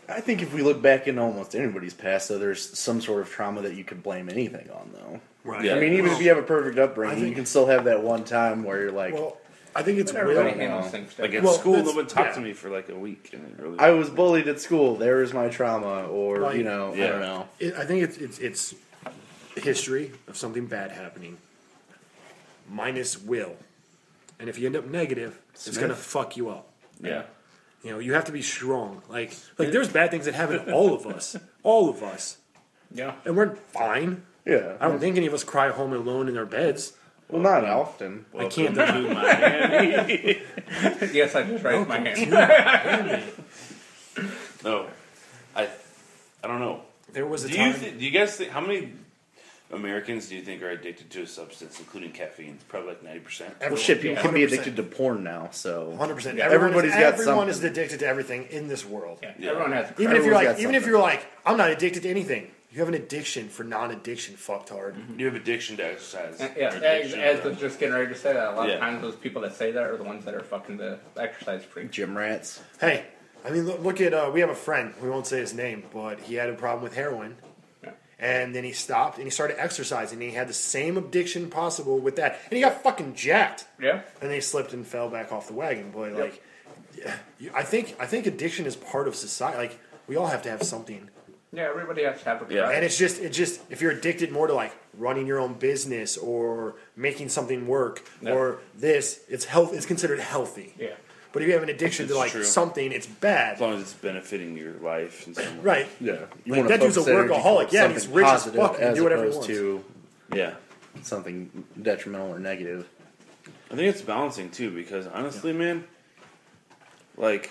D: I think if we look back in almost anybody's past, though, there's some sort of trauma that you could blame anything on, though.
A: Right.
B: Yeah.
D: I mean, even if you have a perfect upbringing,
A: I think-
D: you can still have that one time where you're like,
A: Well, I think it's
C: Everybody
A: will.
C: handles things
B: Like
C: differently.
B: at
A: Well,
B: school,
A: that's-
B: no one talked
A: yeah.
B: to me for like a week, and it really.
D: I was bullied at school. There is my trauma, or
A: Like,
D: I
B: yeah.
D: don't know.
A: I think it's history of something bad happening minus will, and if you end up negative, it's gonna fuck you up.
B: yeah.
A: You have to be strong. Like there's bad things that happen to all of us,
C: Yeah.
A: and we're fine.
D: Yeah.
A: I don't think any of us cry home alone in our beds.
D: Well, not often.
A: I can't.
B: Welcome to Miami.
C: Yes, I just raised my hand.
B: No, I don't know.
A: There was a
B: Do
A: time.
B: you guys think how many Americans do you think are addicted to a substance, including caffeine? Probably like 90%.
D: Well, shit, people can be
A: 100%.
D: addicted to porn now, so
A: 100%.
D: Everybody's got
A: everyone is
D: something.
A: addicted to everything in this world.
C: Yeah. Everyone has.
A: Even if you're
D: Everyone's
A: like,
D: got
A: even if
D: something.
A: you're like, I'm not addicted to anything. You have an addiction for non-addiction, fucktard.
B: You have addiction to exercise.
C: Yeah,
B: Or addiction
C: as I
B: to-
C: was just getting ready to say that, a lot
B: Yeah.
C: of times those people that say that are the ones that are fucking the exercise freaks.
D: Gym rats.
A: Hey, I mean, look at, we have a friend, we won't say his name, but he had a problem with heroin.
C: Yeah.
A: And then he stopped and he started exercising. And he had the same addiction possible with that. And he got fucking jacked.
C: Yeah.
A: And then he slipped and fell back off the wagon. But, like, yeah, I think addiction is part of society. Like, we all have to have something.
C: Yeah, everybody has to have a
B: Yeah.
C: crutch.
A: And it's just if you're addicted more to like running your own business or making something work
C: Yeah.
A: or this, it's considered healthy.
C: Yeah.
A: But if you have an addiction to
B: It's
A: like
B: true.
A: something, it's bad.
B: As long as it's benefiting your life in some way.
A: Right.
D: Yeah, you
A: Like,
D: want
A: that dude's a workaholic. Yeah, and he's rich as fuck and
D: as
A: do whatever he
D: opposed
A: wants.
D: to
B: Yeah.
D: something detrimental or negative.
B: I think it's balancing too, because honestly, man, like,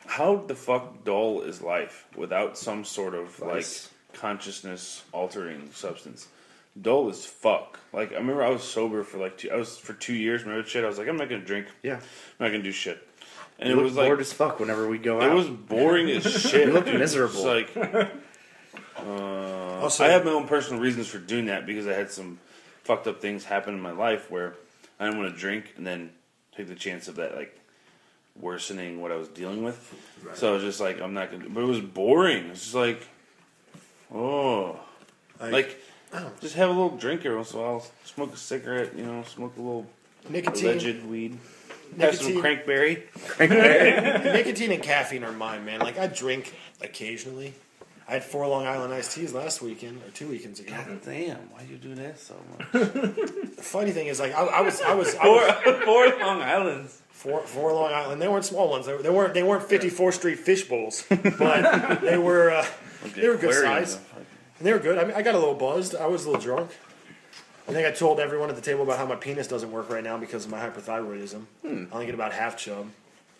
B: how the fuck dull is life without some sort of
D: Vice.
B: like consciousness altering substance? Dull as fuck. Like, I remember I was sober for like for 2 years. Remember that shit? I was like, I'm not gonna drink.
D: Yeah,
B: I'm not gonna do shit. And
D: you
B: it
D: look
B: was like
D: bored as fuck whenever we go
B: it
D: out.
B: was boring as shit.
D: You look
B: dude.
D: miserable.
B: It's like.
A: Also,
B: I have my own personal reasons for doing that because I had some fucked up things happen in my life where I didn't want to drink and then take the chance of that like worsening what I was dealing with.
A: Right.
B: So I was just like, I'm not gonna. But it was boring. It's just like, like just have a little drink every once in a while. Smoke a cigarette, smoke a little
A: nicotine,
B: alleged weed. Have some
A: Nicotine.
B: crankberry.
A: nicotine and caffeine are mine, man. Like I drink occasionally. I had 4 Long Island iced teas last weekend or 2 weekends ago.
B: God damn, why do you do that so much?
A: The funny thing is, like I was
B: Four Long Islands.
A: Four Long Island. They weren't small ones. They weren't 54th Street fish bowls, but they were good
B: Aquarium,
A: size.
B: though.
A: And they were good. I mean, I got a little buzzed. I was a little drunk. I think I told everyone at the table about how my penis doesn't work right now because of my hyperthyroidism. I only get about half chub.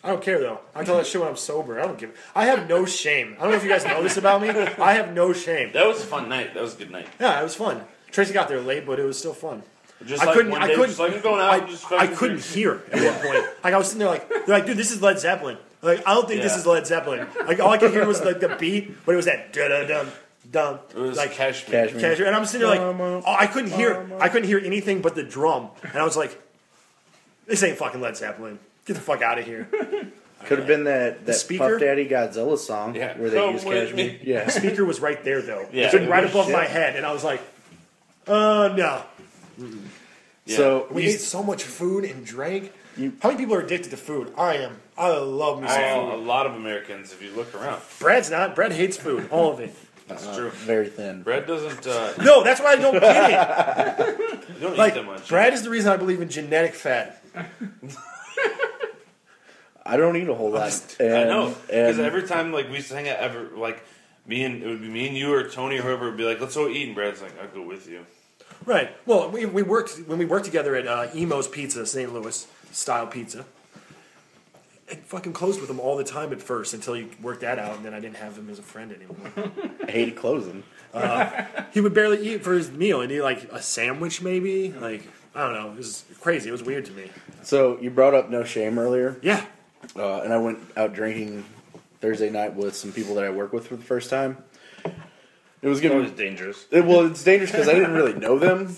A: I don't care though. I tell that shit when I'm sober. I don't give. I have no shame. I don't know if you guys know this about me. I have no shame.
B: That was a fun night. That was a good night.
A: Yeah, it was fun. Tracy got there late, but it was still fun.
B: Just like one day, just like I'm going out. just
A: I
B: fucking
A: couldn't
B: drink.
A: hear at one point. Like I was sitting there, like they're like, dude, this is Led Zeppelin. Like I don't think this
B: Yeah.
A: is Led Zeppelin. Like all I could hear was like the beat, but it was that da da dum dum.
B: It was
A: Like
B: Cashmere.
A: casual. And I'm sitting there like, I couldn't hear anything but the drum, and I was like, this ain't fucking Led Zeppelin. Get the fuck out of here.
D: Could have been that
A: speaker?
D: Puff Daddy Godzilla song
B: Yeah.
D: where they
B: Come
D: use
B: with
D: Cashmere.
B: me.
D: Yeah,
A: The speaker was right there though.
B: Yeah.
A: It was right above
D: Shit.
A: my head, and I was like, no.
B: Yeah.
D: So
A: We ate so much food and drank. How many people are addicted to food? I am. I love me some
B: a
A: food.
B: lot of Americans, if you look around,
A: Brad's not. Brad hates food. All of it.
B: that's true.
D: very thin.
B: Bread doesn't.
A: No, that's why I don't get it.
B: You don't
A: Like,
B: eat that much.
A: Brad is the reason I believe in genetic fat.
D: I don't eat a whole lot.
B: I know because
D: and
B: every time like we used to hang out, it would be me and you or Tony or whoever would be like, let's go eat, and Brad's like, I'll go with you.
A: Right. Well, we worked when we worked together at Emo's Pizza, St. Louis style pizza. I fucking closed with him all the time at first until you worked that out, and then I didn't have him as a friend anymore.
D: I hated closing.
A: He would barely eat for his meal. He'd eat like a sandwich, maybe. Like I don't know. It was crazy. It was weird to me.
D: So you brought up No Shame earlier,
A: Yeah.
D: and I went out drinking Thursday night with some people that I work with for the first time. It was
B: It's
D: gonna
B: always dangerous.
D: it's dangerous because I didn't really know them,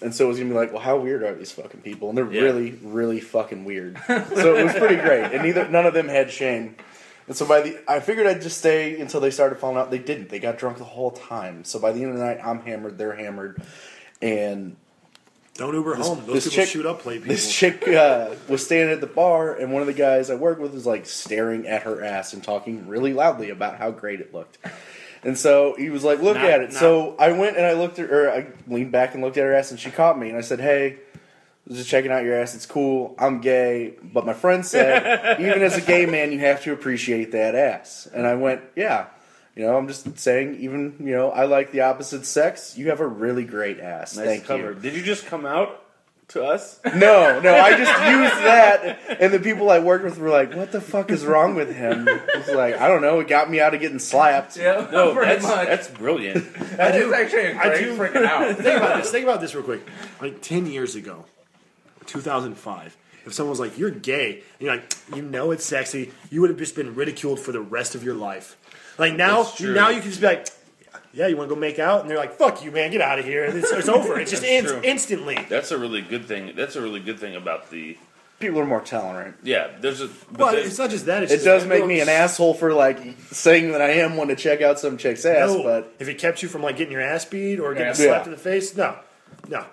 D: and so it was gonna be like, well, how weird are these fucking people? And they're
B: Yeah.
D: really, really fucking weird. So it was pretty great, and none of them had shame. And so I figured I'd just stay until they started falling out. They didn't. They got drunk the whole time. So by the end of the night, I'm hammered, they're hammered, and
A: Don't Uber home. Those
D: this
A: people
D: chick-
A: shoot up play people.
D: this chick was standing at the bar, and one of the guys I work with was like staring at her ass and talking really loudly about how great it looked. And so he was like, "Look
B: Not-
D: at it."
B: not-
D: So I went and I looked at her. I leaned back and looked at her ass, and she caught me. And I said, "Hey, I was just checking out your ass. It's cool. I'm gay, but my friend said even as a gay man, you have to appreciate that ass." And I went, "Yeah." I'm just saying, even, I like the opposite sex. You have a really great ass.
B: Nice
D: Thank
B: cover.
D: you.
B: Did you just come out to us?
D: No, I just used that, and the people I worked with were like, "What the fuck is wrong with him?" It's like, I don't know. It got me out of getting slapped.
C: Yeah,
B: No,
C: pretty much.
B: that's brilliant.
C: That is actually a great
A: do-
C: freaking out.
A: Think about this real quick. Like 10 years ago, 2005, if someone was like, "You're gay," and you're like, it's sexy, you would have just been ridiculed for the rest of your life. Like now,
B: That's true.
A: now you can just be like, yeah, you want to go make out? And they're like, fuck you, man, get out of here. And it's over. It's just
B: That's true.
A: instantly.
B: That's a really good thing. That's a really good thing about the.
D: People are more tolerant.
B: Yeah, there's a.
A: But
B: there's-
A: it's not just that. It's
D: It
A: just
D: does make me an asshole for like saying that I am one to check out some chick's ass,
A: No,
D: but
A: if it kept you from like getting your ass beat or getting
C: Yeah.
A: slapped
D: Yeah.
A: in the face, no.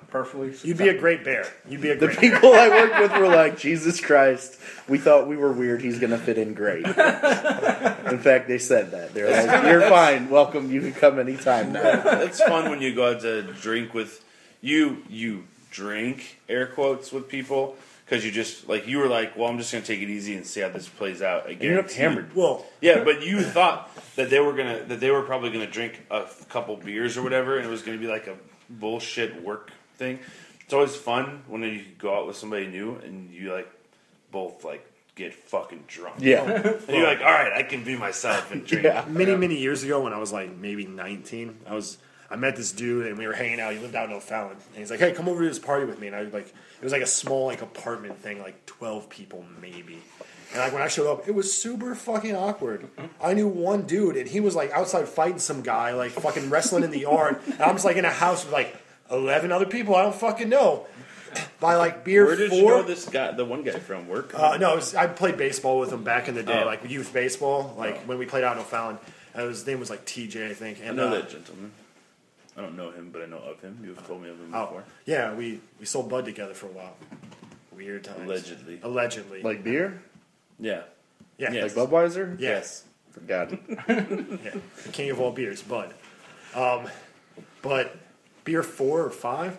C: Perfectly.
A: You'd be a great bear. You'd be a
D: the
A: great
D: people I worked with were like, Jesus Christ, we thought we were weird. He's gonna fit in great. In fact, they said that. They're like, "You're fine. Welcome. You can come anytime now."
B: It's fun when you go out to drink with you drink air quotes with people because you just like you were like, well, I'm just gonna take it easy and see how this plays out. I
D: You're up
B: guarantee
D: hammered.
A: Well,
B: Yeah, but you thought that they were probably gonna drink a couple beers or whatever, and it was gonna be like a bullshit work thing. It's always fun when you go out with somebody new and you like both like get fucking drunk.
D: Yeah,
B: And you're like, all right, I can be myself and drink.
D: yeah.
A: many years ago when I was like maybe 19, I met this dude and we were hanging out. He lived out in O'Fallon, and he's like, "Hey, come over to this party with me." And I like, it was like a small like apartment thing, like 12 people maybe. And like when I showed up, it was super fucking awkward. I knew one dude, and he was like outside fighting some guy, like fucking wrestling in the yard. And I'm just like in a house with like 11 other people I don't fucking know. By like beer
B: Where did
A: 4.
B: you know this guy, the one guy from work?
A: No, I played baseball with him back in the day,
B: Oh.
A: like youth baseball, like when we played out in O'Fallon. His name was like TJ, I think.
B: I
A: And
B: know that gentleman. I don't know him, but I know of him. You've told me of him
A: Oh,
B: before.
A: yeah, we sold bud together for a while. Weird times.
B: Allegedly.
A: Allegedly.
D: Like beer,
B: Yeah.
A: yeah.
B: yes.
D: like Budweiser.
A: Yes.
D: Forgot.
A: Yeah. The king of all beers, Bud. But beer 4 or 5,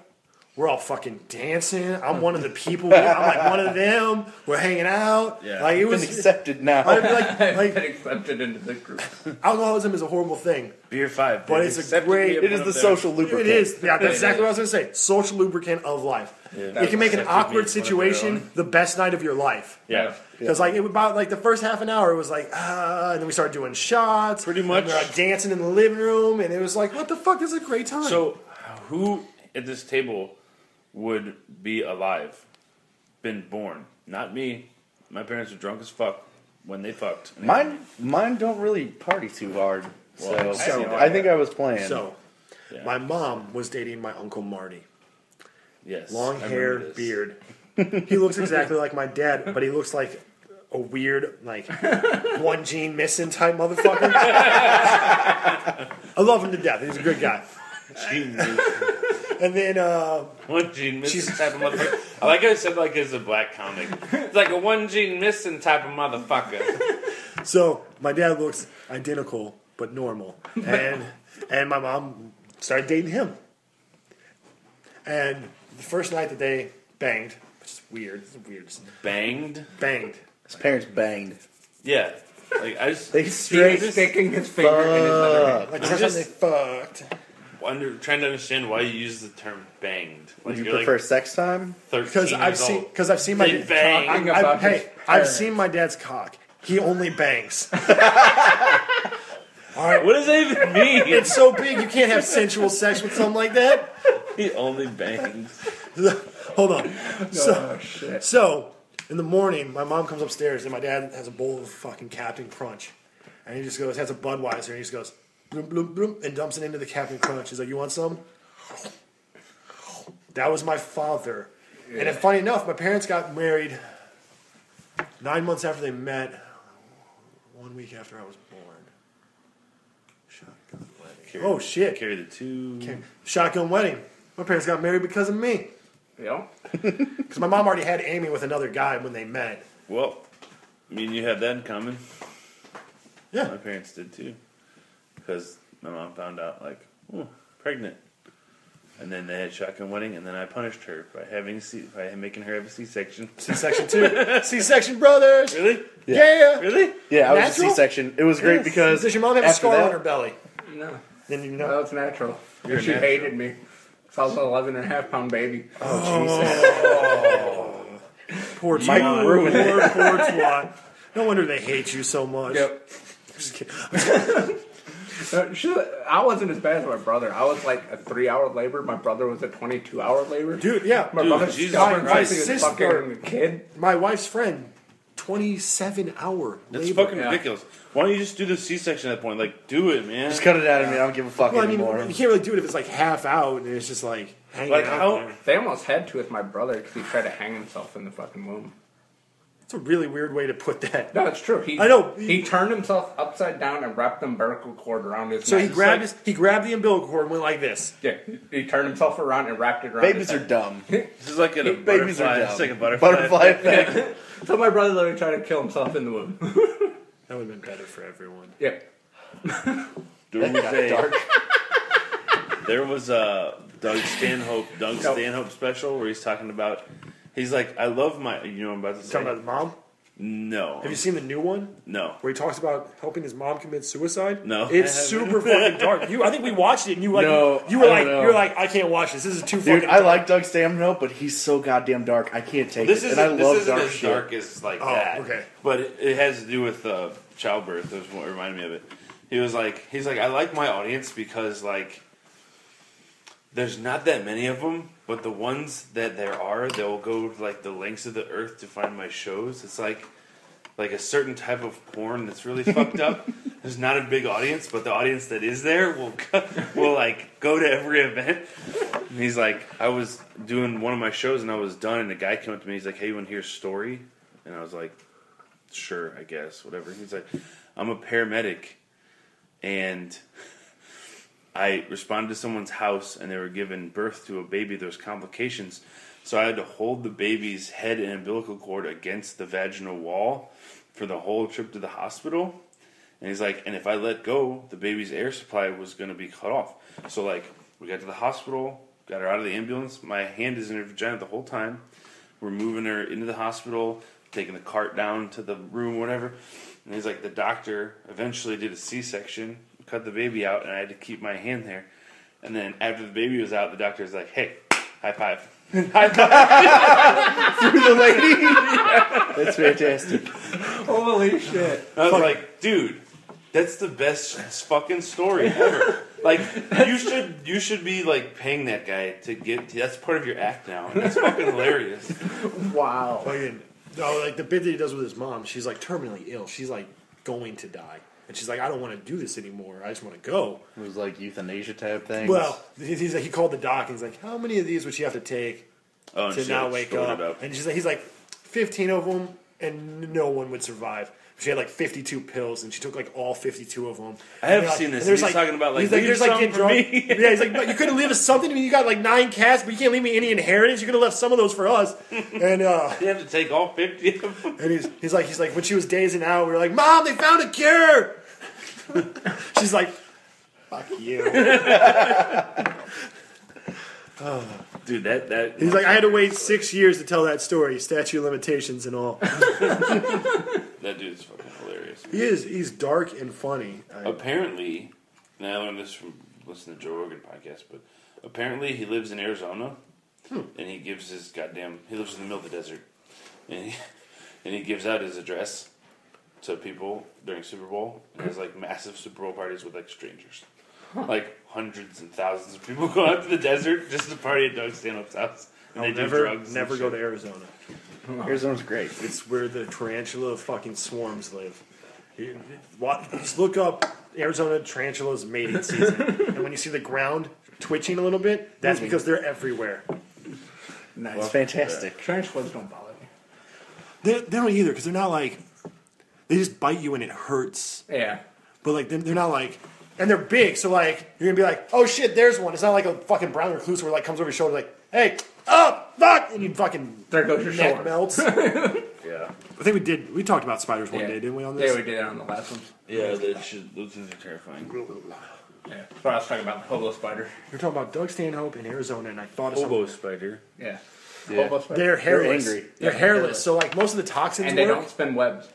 A: we're all fucking dancing. I'm one of the people. I'm like one of them. We're hanging out.
B: Yeah.
A: Like it
D: Been
A: was.
D: accepted now.
A: I'd be like,
C: I've been accepted into the group.
A: alcoholism is a horrible thing.
B: Beer 5.
A: But it's a
B: Accepted
A: great-
B: me
D: It is
B: one
D: the
B: of their-
D: social lubricant.
A: It is. Yeah, that's exactly what I was going to say. Social lubricant of life.
B: Yeah.
A: It can make an
B: Accepted me
A: awkward
B: as one of their
A: situation
B: own.
A: the best night of your life.
B: Yeah.
A: Because like it was about like the first half an hour, it was like and then we started doing shots.
B: Pretty
A: and
B: much.
A: we're like dancing in the living room, and it was like, what the fuck? This is a great time.
B: So, who at this table would be alive, been born? Not me. My parents were drunk as fuck when they fucked.
D: Mine don't really party too hard.
B: Well,
D: So I think I was playing.
A: So,
B: Yeah.
A: my mom was dating my uncle Marty.
B: Yes.
A: Long
B: I
A: hair,
B: remember this.
A: beard. He looks exactly like my dad, but he looks like a weird, like one gene missing type motherfucker. I love him to death. He's a good guy.
B: Genius.
A: And then
B: One gene missing
A: She's-
B: type of motherfucker. I like how it said like it's a black comic. It's like a one gene missing type of motherfucker.
A: so my dad looks identical but normal, and my mom started dating him. And the first night that they banged, which is weird, it's weird,
B: Banged.
A: banged.
D: His parents banged.
B: Yeah. Like I just
D: They
C: He
D: straight.
C: was sticking his finger in his other hand.
A: Like the first time they fucked.
B: trying to understand why you use the term banged. Like
D: Would you
B: you're
D: prefer
B: like
D: sex time?
B: 13
A: Because I've seen my
B: They bang.
A: cock.
C: About his
A: I've
C: parents.
A: seen my dad's cock. He only bangs. All right,
B: What does that even mean?
A: it's so big you can't have sensual sex with something like that.
B: He only bangs.
A: Hold on.
C: Oh, shit.
A: So in the morning, my mom comes upstairs and my dad has a bowl of fucking Captain Crunch, and he just goes has a Budweiser and he just goes bloom bloom bloom and dumps it into the Captain Crunch. He's like, "You want some?" That was my father. And then, funny enough, my parents got married 9 months after they met. 1 week after I was born. Shotgun wedding. Oh shit!
B: Carry the two.
A: Shotgun wedding. My parents got married because of me.
C: Yeah.
A: Because my mom already had Amy with another guy when they met.
B: Well, me and you have that in common.
A: Yeah.
B: My parents did too. Because my mom found out, like, oh, pregnant. And then they had shotgun wedding, and then I punished her by making her have a C-section.
A: C-section too. C-section brothers.
B: Really?
A: Yeah.
B: Really?
D: Yeah, I was a
A: Natural?
D: C-section. It was great
A: Yes.
D: because
A: Does your mom have a
D: after
A: scar
D: that-
A: on her belly?
C: No.
A: Then you
C: That
A: know.
C: was natural.
B: You're
C: She
B: natural.
C: hated me. So I was an 11.5-pound baby.
D: Oh,
A: Poor
D: Mike
A: twat.
D: ruined it.
A: Poor twat. No wonder they hate you so much.
C: Yep.
A: Just kidding.
C: I wasn't as bad as my brother. I was like a 3-hour labor. My brother was a 22-hour labor.
A: Dude, yeah.
C: My
B: Dude,
C: brother's
B: Jesus
C: stubborn
B: Christ.
C: because he was
A: Sister-
C: fucking a kid.
A: My wife's friend, 27-hour
B: That's
A: labor.
B: fucking ridiculous. Why don't you just do the C-section at that point? Like, do it, man.
D: Just cut it out of me. I don't give a fuck
A: Well, I mean,
D: anymore.
A: you can't really do it if it's like half out and it's just like hanging
B: Like,
A: out.
B: how-
A: there.
C: They almost had to with my brother because he tried to hang himself in the fucking womb.
A: It's a really weird way to put that.
C: No, it's true.
A: I know.
C: He turned himself upside down and wrapped the umbilical cord around his
A: So
C: neck.
A: he grabbed the umbilical cord and went like this.
C: Yeah, he turned himself around and wrapped it around
D: Babies
C: his
D: are
C: head.
D: dumb.
B: This is like a
D: Babies
B: butterfly.
D: are dumb.
B: It's like a butterfly.
D: Butterfly effect.
C: So my brother literally tried to kill himself in the womb.
A: That would have been better for everyone.
C: Yep.
B: There was a Doug Stanhope special where he's talking about. He's like, I love my. You know what I'm about to say?
A: Talking about his mom?
B: No.
A: Have you seen the new one?
B: No.
A: Where he talks about helping his mom commit suicide?
B: No.
A: It's
B: I haven't.
A: super fucking dark. I think we watched it and you were like,
D: No,
A: you were
D: I
A: like,
D: don't know.
A: you're like, I can't watch this. This is too
D: Dude,
A: fucking
D: I
A: dark.
D: like Doug Stanhope, but he's so goddamn dark. I can't take
B: This
D: it.
B: isn't,
D: And I
B: this
D: love
B: isn't
D: dark
B: as
D: shit.
B: dark as like
A: Oh,
B: that.
A: okay.
B: But it has to do with childbirth. That's what reminded me of it. He's like, I like my audience because like, there's not that many of them, but the ones that there are, they'll go like the lengths of the earth to find my shows. It's like a certain type of porn that's really fucked up. There's not a big audience, but the audience that is there will like go to every event. And he's like, I was doing one of my shows and I was done, and the guy came up to me. He's like, hey, you want to hear a story? And I was like, sure, I guess, whatever. He's like, I'm a paramedic, and I responded to someone's house and they were giving birth to a baby. There was complications. So I had to hold the baby's head and umbilical cord against the vaginal wall for the whole trip to the hospital. And he's like, and if I let go, the baby's air supply was going to be cut off. So like, we got to the hospital, got her out of the ambulance. My hand is in her vagina the whole time. We're moving her into the hospital, taking the cart down to the room, whatever. And he's like, the doctor eventually did a C-section, cut the baby out, and I had to keep my hand there. And then after the baby was out, the doctor was like, hey, high five. High five.
D: Through the lady. That's fantastic.
C: Holy shit.
B: I was like, dude, that's the best fucking story ever. Like, you should be like paying that guy to get. That's part of your act now. And that's fucking hilarious.
C: Wow.
A: Fucking, no, like the bit that he does with his mom, she's like terminally ill. She's like going to die. And she's like, I don't want to do this anymore. I just want to go.
D: It was like euthanasia type thing.
A: Well, he's like, he called the doc and he's like, how many of these would she have to take
B: Oh, and
A: to
B: she
A: not
B: like
A: wake
B: stored
A: up?
B: it
A: And he's like, 15 of them, and no one would survive. She had like 52 pills, and she took like all 52 of them.
B: I have
A: And like-
B: seen this.
A: and there's
B: He's talking about like,
A: he's like,
B: leave
A: there's like
B: some
A: get
B: for
A: drunk.
B: me.
A: Yeah, he's like, but you couldn't leave us something. I mean, you got like 9 cats, but you can't leave me any inheritance. You could have left some of those for us. And
B: You have to take all 50 of them.
A: and he's like when she was dazing out, we were like, Mom, they found a cure. She's like, fuck you.
B: Dude, that
A: He's like, I had to wait 6 years to tell that story, statute of limitations and all.
B: that dude's fucking hilarious.
A: He's dark and funny.
B: Apparently, and I learned this from listening to Joe Rogan podcast, but apparently he lives in Arizona, and he gives his he lives in the middle of the desert, and he gives out his address to people during Super Bowl, and has like massive Super Bowl parties with like strangers. Like hundreds and thousands of people go out to the desert just to party at Doug Stanhope's house. And
A: I'll
B: they do drugs.
A: never
B: and
A: go
B: shit.
A: to Arizona.
D: Arizona's great.
A: It's where the tarantula fucking swarms live. Just look up Arizona tarantulas mating season, and when you see the ground twitching a little bit, that's because they're everywhere.
C: Nice.
D: It's fantastic.
C: Tarantulas don't bother me.
A: They don't either because they're not like they just bite you and it hurts.
C: Yeah.
A: But like they're not like, and they're big, so like you're gonna be like, oh shit, there's one. It's not like a fucking brown recluse where it like comes over your shoulder like, hey, up, fuck, and you fucking
C: There goes your
A: neck
C: sword.
A: melts.
B: Yeah.
A: I think we talked about spiders one
C: Yeah.
A: day, didn't we? On this,
C: Yeah, we did it on the last one.
B: Yeah, those things are terrifying.
C: Yeah. So I was talking about the hobo spider.
A: We're talking about Doug Stanhope in Arizona, and I thought of
B: Hobo
A: something.
B: spider.
C: Yeah.
D: Yeah.
C: Hobo spider.
A: They're hairless.
D: angry.
A: They're
C: Yeah,
A: hairless.
C: hairless.
A: So like most of the toxins
C: And they
A: work.
C: don't spin webs.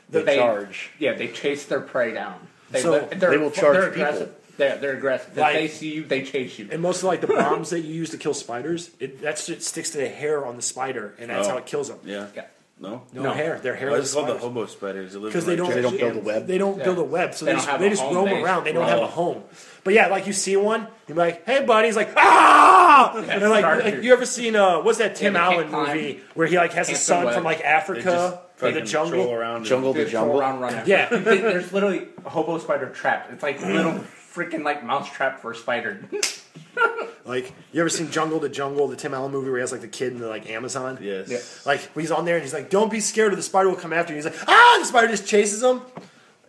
D: They charge.
C: Yeah, they chase their prey down. They
D: will charge
C: they're
D: people.
C: aggressive. They're aggressive. If
A: Like-
C: they see you, they chase you.
A: And most of like the bombs that you use to kill spiders, it sticks to the hair on the spider, and that's
B: Oh.
A: how it kills them.
B: Yeah.
C: Yeah.
B: No.
A: No hair. They're
B: Why
A: hairless
B: is it called the
A: spiders.
B: hobo spiders?
A: Because they don't
D: build a web.
A: They don't build a web, so
C: They
A: they
C: don't
A: just,
C: have
A: they
C: a
A: just
C: home.
A: roam
C: They just
A: around. They don't have a
B: roam.
A: home. But yeah, like you see one, you're like, "Hey, buddy!" He's like, "Ah!" And they're
C: Start
A: like,
C: to-
A: you ever seen what's that Tim
C: they can't
A: Allen
C: climb.
A: movie where he like has a
C: Can't
A: son
C: swim
A: from
C: web.
A: like Africa or the jungle?
B: around.
D: Jungle
C: They
D: to
C: throw
D: jungle.
C: around, run after.
A: Yeah.
C: There's literally a hobo spider trapped. It's like little freaking like mouse trap for a spider.
A: Like, you ever seen Jungle to Jungle, the Tim Allen movie where he has like the kid in the like Amazon?
B: Yes.
C: Yeah.
A: Like when he's on there and he's like, "Don't be scared, or the spider will come after you." He's like, "Ah!" The spider just chases him.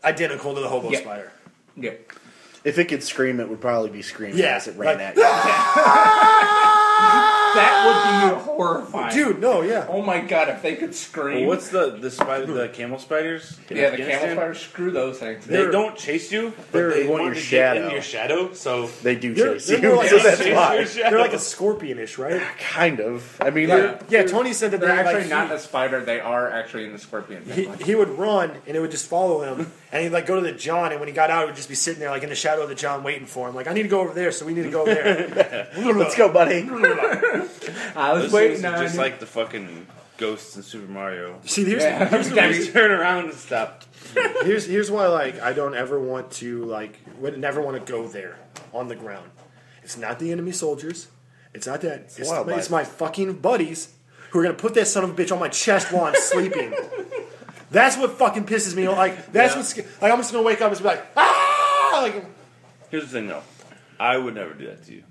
A: Identical to the hobo
C: Yeah.
A: spider.
C: Yeah.
D: If it could scream, it would probably be screaming
A: Yeah,
D: as it ran
A: like-
D: at you.
C: That would be horrifying.
A: Dude, no, yeah.
C: Oh my god, if they could scream.
B: Well, what's the spider? The camel spiders? in
C: yeah, the camel
B: Afghanistan?
C: spiders, screw those things.
B: They don't chase you,
D: they're
B: but they
D: want
B: want
D: your
B: to get
D: shadow.
B: in your shadow. So
D: They do
A: They're-
D: chase
A: they're
D: you,
A: more like
D: so
A: a
D: that's
B: chase
D: why.
B: your shadow.
A: They're like a scorpionish, right?
D: Kind of. I mean,
C: Yeah.
A: Yeah, Tony said that
C: They're
A: they
C: actually
A: like,
C: not a spider, they are actually in the scorpion.
A: he would run and it would just follow him, and he'd like go to the John, and when he got out, it would just be sitting there like in the shadow of the John waiting for him. Like, I need to go over there, so we need to go there.
D: let's go, buddy.
C: I was
B: those
C: waiting
B: things
C: on
B: are just
C: you.
B: like the fucking ghosts in Super Mario.
A: See, here's
C: Yeah.
A: here's the
C: Gotta
A: reason.
B: Just turn around and stop.
A: Here's why like I don't ever want to would never want to go there on the ground. It's not the enemy soldiers. It's not that.
D: wildlife.
A: It's my fucking buddies who are gonna put that son of a bitch on my chest while I'm sleeping. That's what fucking pisses me off. Like that's
B: Yeah.
A: what's like I'm just gonna wake up and just be like, ah! Like,
B: Here's the thing, though. I would never do that to you.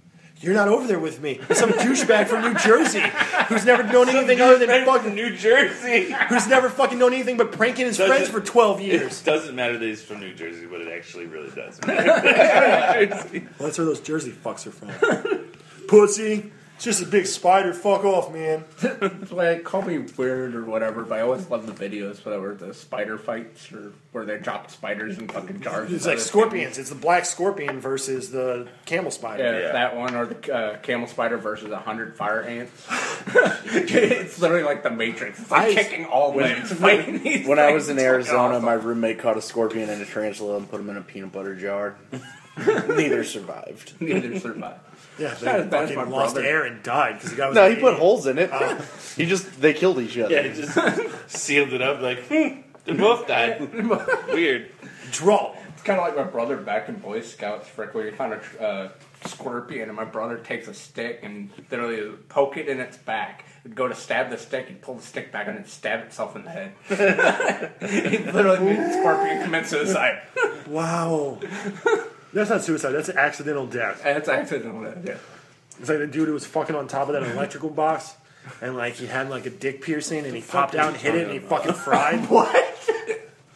A: you're not over there with me. It's some douchebag from New Jersey who's never known anything other than fucking
B: New Jersey.
A: who's never fucking known anything but pranking his friends for 12 years.
B: It doesn't matter that he's from New Jersey, but it actually really does.
A: Well, that's where those Jersey fucks are from. Pussy. It's just a big spider. Fuck off, man.
C: Like, call me weird or whatever, but I always love the videos, whatever, the spider fights, or where they drop spiders in fucking jars.
A: It's like scorpions. It's the black scorpion versus the camel spider.
C: Yeah,
B: Yeah.
C: that one, or the camel spider versus 100 fire ants. It's literally like the Matrix. It's like kicking all legs, fighting these
D: When I
C: things.
D: was in
C: It's fucking
D: Arizona,
C: awesome.
D: my roommate caught a scorpion and a tarantula and put them in a peanut butter jar. Neither survived.
C: Neither survived.
A: Yeah,
C: Not
A: they
C: as bad as
A: fucking
C: my
A: lost
C: brother.
A: air and died because the guy was
D: No,
A: an
D: he put
A: idiot.
D: holes in it. They killed each other.
B: Yeah, he just sealed it up like, they both died. Weird.
A: Draw.
C: It's kind of like my brother back in Boy Scouts, Frick, where he found a scorpion, and my brother takes a stick and literally poke it in its back. He'd go to stab the stick, he'd pull the stick back and it'd stab itself in the head. He literally made the scorpion commit suicide.
A: Wow. That's not suicide. That's accidental death.
C: And it's accidental, yeah.
A: It's like the dude who was fucking on top of that electrical box, and like he had like a dick piercing, and he popped out and hit it, and he fucking fried.
C: What?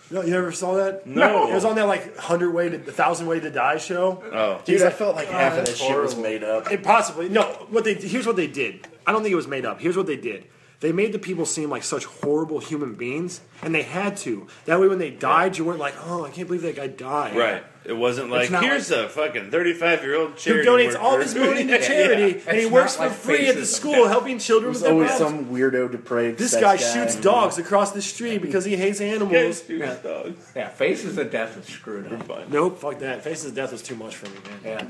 A: No, you never saw that?
B: No.
A: It was on that like 1,000 Way to Die show.
B: Oh.
D: Dude, I felt like half of that
C: that's
D: shit was
C: horrible.
D: made up.
A: It possibly no. Here's what they did. I don't think it was made up. Here's what they did. They made the people seem like such horrible human beings, and they had to. That way, when they died, you weren't like, "Oh, I can't believe that guy died."
B: Right. It wasn't like,
C: not
B: here's a fucking 35-year-old
A: Who
B: charity
A: donates
B: worker.
A: all his money to charity, and he
C: It's
A: works
C: not
A: for
C: like
A: free at the
C: Faces of
A: school
C: Death.
A: helping children with
D: There's
A: their
D: always
A: problems.
D: some weirdo depraved
A: This
D: sex
A: guy shoots
D: and-
A: dogs across the street because he hates animals.
B: Yes, dogs.
C: Yeah, Faces of Death is screwed up.
B: Fine.
A: Nope, fuck that. Faces of Death was too much for me, man.
C: Yeah.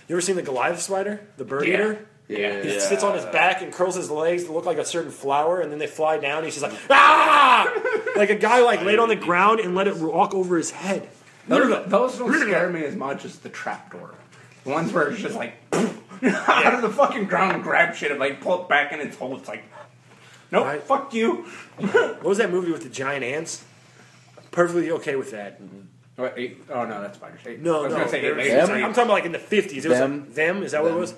A: You ever seen the Goliath spider, the bird
C: Yeah.
A: eater?
C: Yeah.
A: He sits on his back and curls his legs to look like a certain flower, and then they fly down. And he's just like, ah! Like a guy like laid on the ground and let it walk over his head.
C: Those don't scare me as much as the trapdoor. The ones where it's just like out of the fucking ground and grab shit and like pull it back in its hole. It's like, nope,
A: Right.
C: fuck you.
A: What was that movie with the giant ants? Perfectly okay with that.
C: What, oh no, that's spiders.
A: No,
C: I was
A: no.
C: gonna say
A: It was-
C: eight
A: I'm
C: legs.
A: talking about like in the 50s. It was
D: Them.
A: like, them? Is that what it was?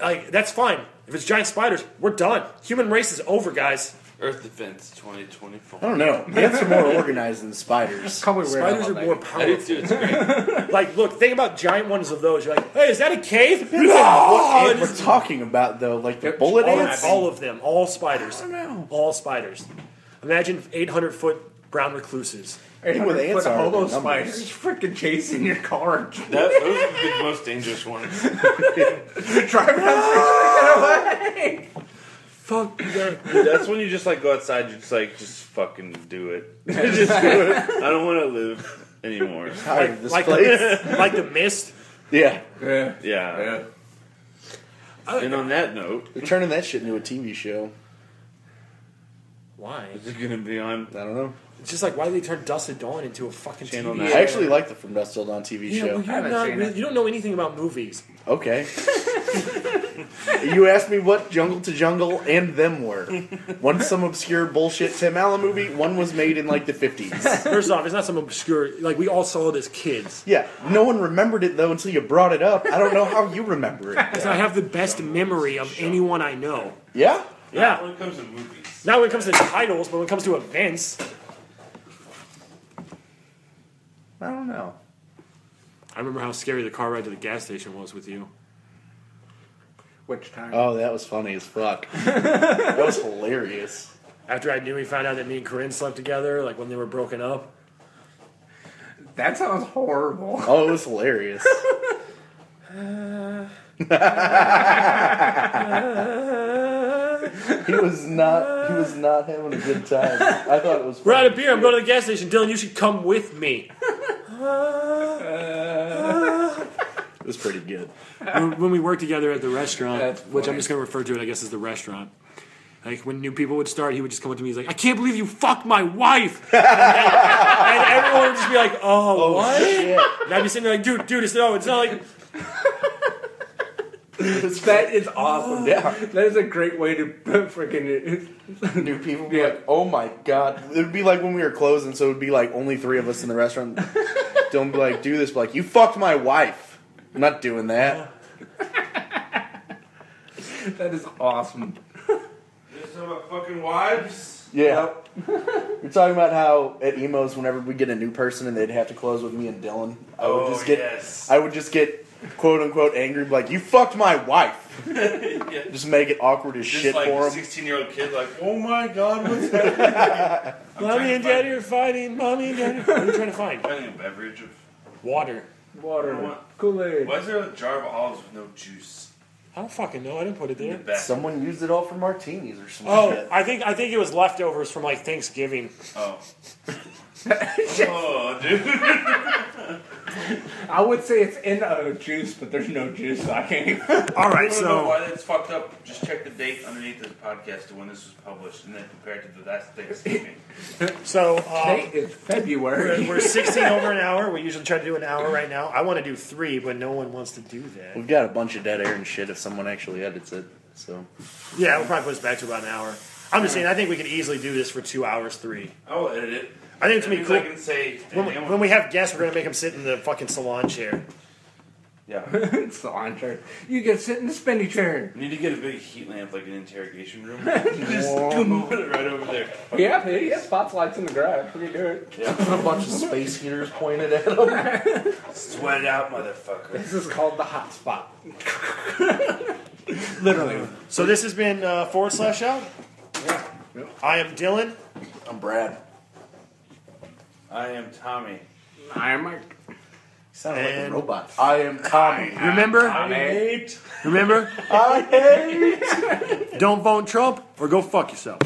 A: Like, that's fine. If it's giant spiders, we're done. Human race is over, guys.
B: Earth Defense 2024.
D: I don't know. Ants are more organized than spiders.
C: Probably weird
A: Spiders
C: how
A: are
C: that
A: more
C: is.
B: I do
A: powerful.
B: too. It's great.
A: Like, look, think about giant ones of those. You're like, hey, is that a cave?
D: What
A: Oh,
D: ant we're talking about, though? Like the bullet
A: all,
D: ants?
A: all of them. All spiders.
D: I don't know.
A: All spiders. Imagine 800-foot brown recluses.
D: think with
C: 800
D: ants
C: foot
D: are
C: hobo
D: the numbers.
C: spiders freaking chasing your car.
B: Those are the most dangerous ones.
C: Driving down the street, get away.
A: Fuck that.
B: That's when you just like go outside. You just fucking do it. Just do it. I don't want to live anymore.
D: Tired of this
A: Like
D: place.
A: like the mist.
D: Yeah.
C: Yeah.
B: Yeah. And on that note,
D: They're turning that shit into a TV show.
A: Why?
B: Is it gonna be on?
D: I don't know.
A: It's just like, why did they turn Dust at Dawn into a fucking
B: Channel
A: TV?
B: 9.
D: I actually like the From Dusk Till Dawn TV
A: Yeah,
D: show.
A: well,
C: haven't seen it.
A: you don't know anything about movies.
D: Okay. You asked me what Jungle to Jungle and them were. One's some obscure bullshit Tim Allen movie. One was made in like the 50s.
A: First off, it's not some obscure. Like, we all saw it as kids.
D: Yeah, no one remembered it though until you brought it up. I don't know how you remember it.
A: Because I have the best memory of anyone I know.
D: Yeah?
B: Not when it comes to movies.
A: Not when it comes to titles, but when it comes to events.
D: I don't know.
A: I remember how scary the car ride to the gas station was with you.
C: Which time?
D: Oh, that was funny as fuck. That was hilarious.
A: After I knew he found out that me and Corinne slept together, like when they were broken up.
C: That sounds horrible.
D: Oh, it was hilarious. He was not having a good time. I thought it was
A: We're
D: funny.
A: out of beer. I'm going to the gas station. Dylan, you should come with me.
D: It was pretty good.
A: When we worked together at the restaurant,
C: That's
A: which I'm
C: funny.
A: just going to refer to it, I guess, as the restaurant. Like, when new people would start, he would just come up to me. He's like, I can't believe you fucked my wife. and everyone would just be like, oh what?
D: Shit.
A: And I'd be sitting there like, dude, it's not like...
C: That is awesome.
D: Yeah.
C: That is a great way to freaking.
D: New people would be
C: Yeah.
D: like, oh my god. It would be like when we were closing, so it would be like only 3 of us in the restaurant. Don't be like, do this, but like, you fucked my wife. I'm not doing that.
C: That is awesome.
B: This is about fucking wives.
D: Yeah. You're talking about how at emos, whenever we get a new person and they'd have to close with me and Dylan, I would just get quote unquote angry, like, you fucked my wife.
B: Yeah.
D: Just make it awkward as
B: Just
D: shit
B: like
D: for
B: a
D: him.
B: 16-year-old kid, like, oh my god, what's happening?
A: Mommy and Daddy are fighting. Mommy and Daddy. What are you trying to find?
B: Finding a beverage of.
A: Water.
C: Water. Kool-Aid.
B: Why is there a jar of olives with no juice?
A: I don't fucking know. I didn't put it
B: In the
A: there.
B: back.
D: Someone used it all for martinis or some
A: Oh,
D: shit.
A: I think it was leftovers from like Thanksgiving.
B: Oh. Oh, dude.
C: I would say it's in a juice, but there's no juice, so I can't even.
A: All right,
B: You wanna know
A: so
B: why that's fucked up? Just check the date underneath this podcast to when this was published, and then compare it to the last Thanksgiving.
C: Today is February.
A: we're 16 over an hour. We usually try to do an hour right now. I want to do 3, but no one wants to do that.
D: We've got a bunch of dead air and shit if someone actually edits it. So
A: Yeah, we'll probably put us back to about an hour. I'm just saying, I think we could easily do this for 2 hours, 3.
B: I will edit it.
A: I think it's
B: That
A: gonna be
B: means
A: cool.
B: I can say
A: When we have guests, we're gonna make them sit in the fucking salon chair.
B: yeah.
C: Cilantro. You can sit in the spinny chair.
B: We need to get a big heat lamp, like an interrogation room. Just move it right over there.
C: Yeah, he has spotlights in the garage. We can do it.
B: Yeah.
D: a bunch of space heaters pointed at them.
B: Sweat it out, motherfucker.
C: This is called the hot spot. Literally.
A: So this has been /out.
C: Yeah.
A: I am Dylan.
D: I'm Brad.
B: I am Tommy.
C: I am Mike.
D: Sounded like a
A: And-
D: robot. I am Tommy.
A: Remember?
C: Tommy.
A: Remember?
D: I hate.
A: Don't vote Trump or go fuck yourself.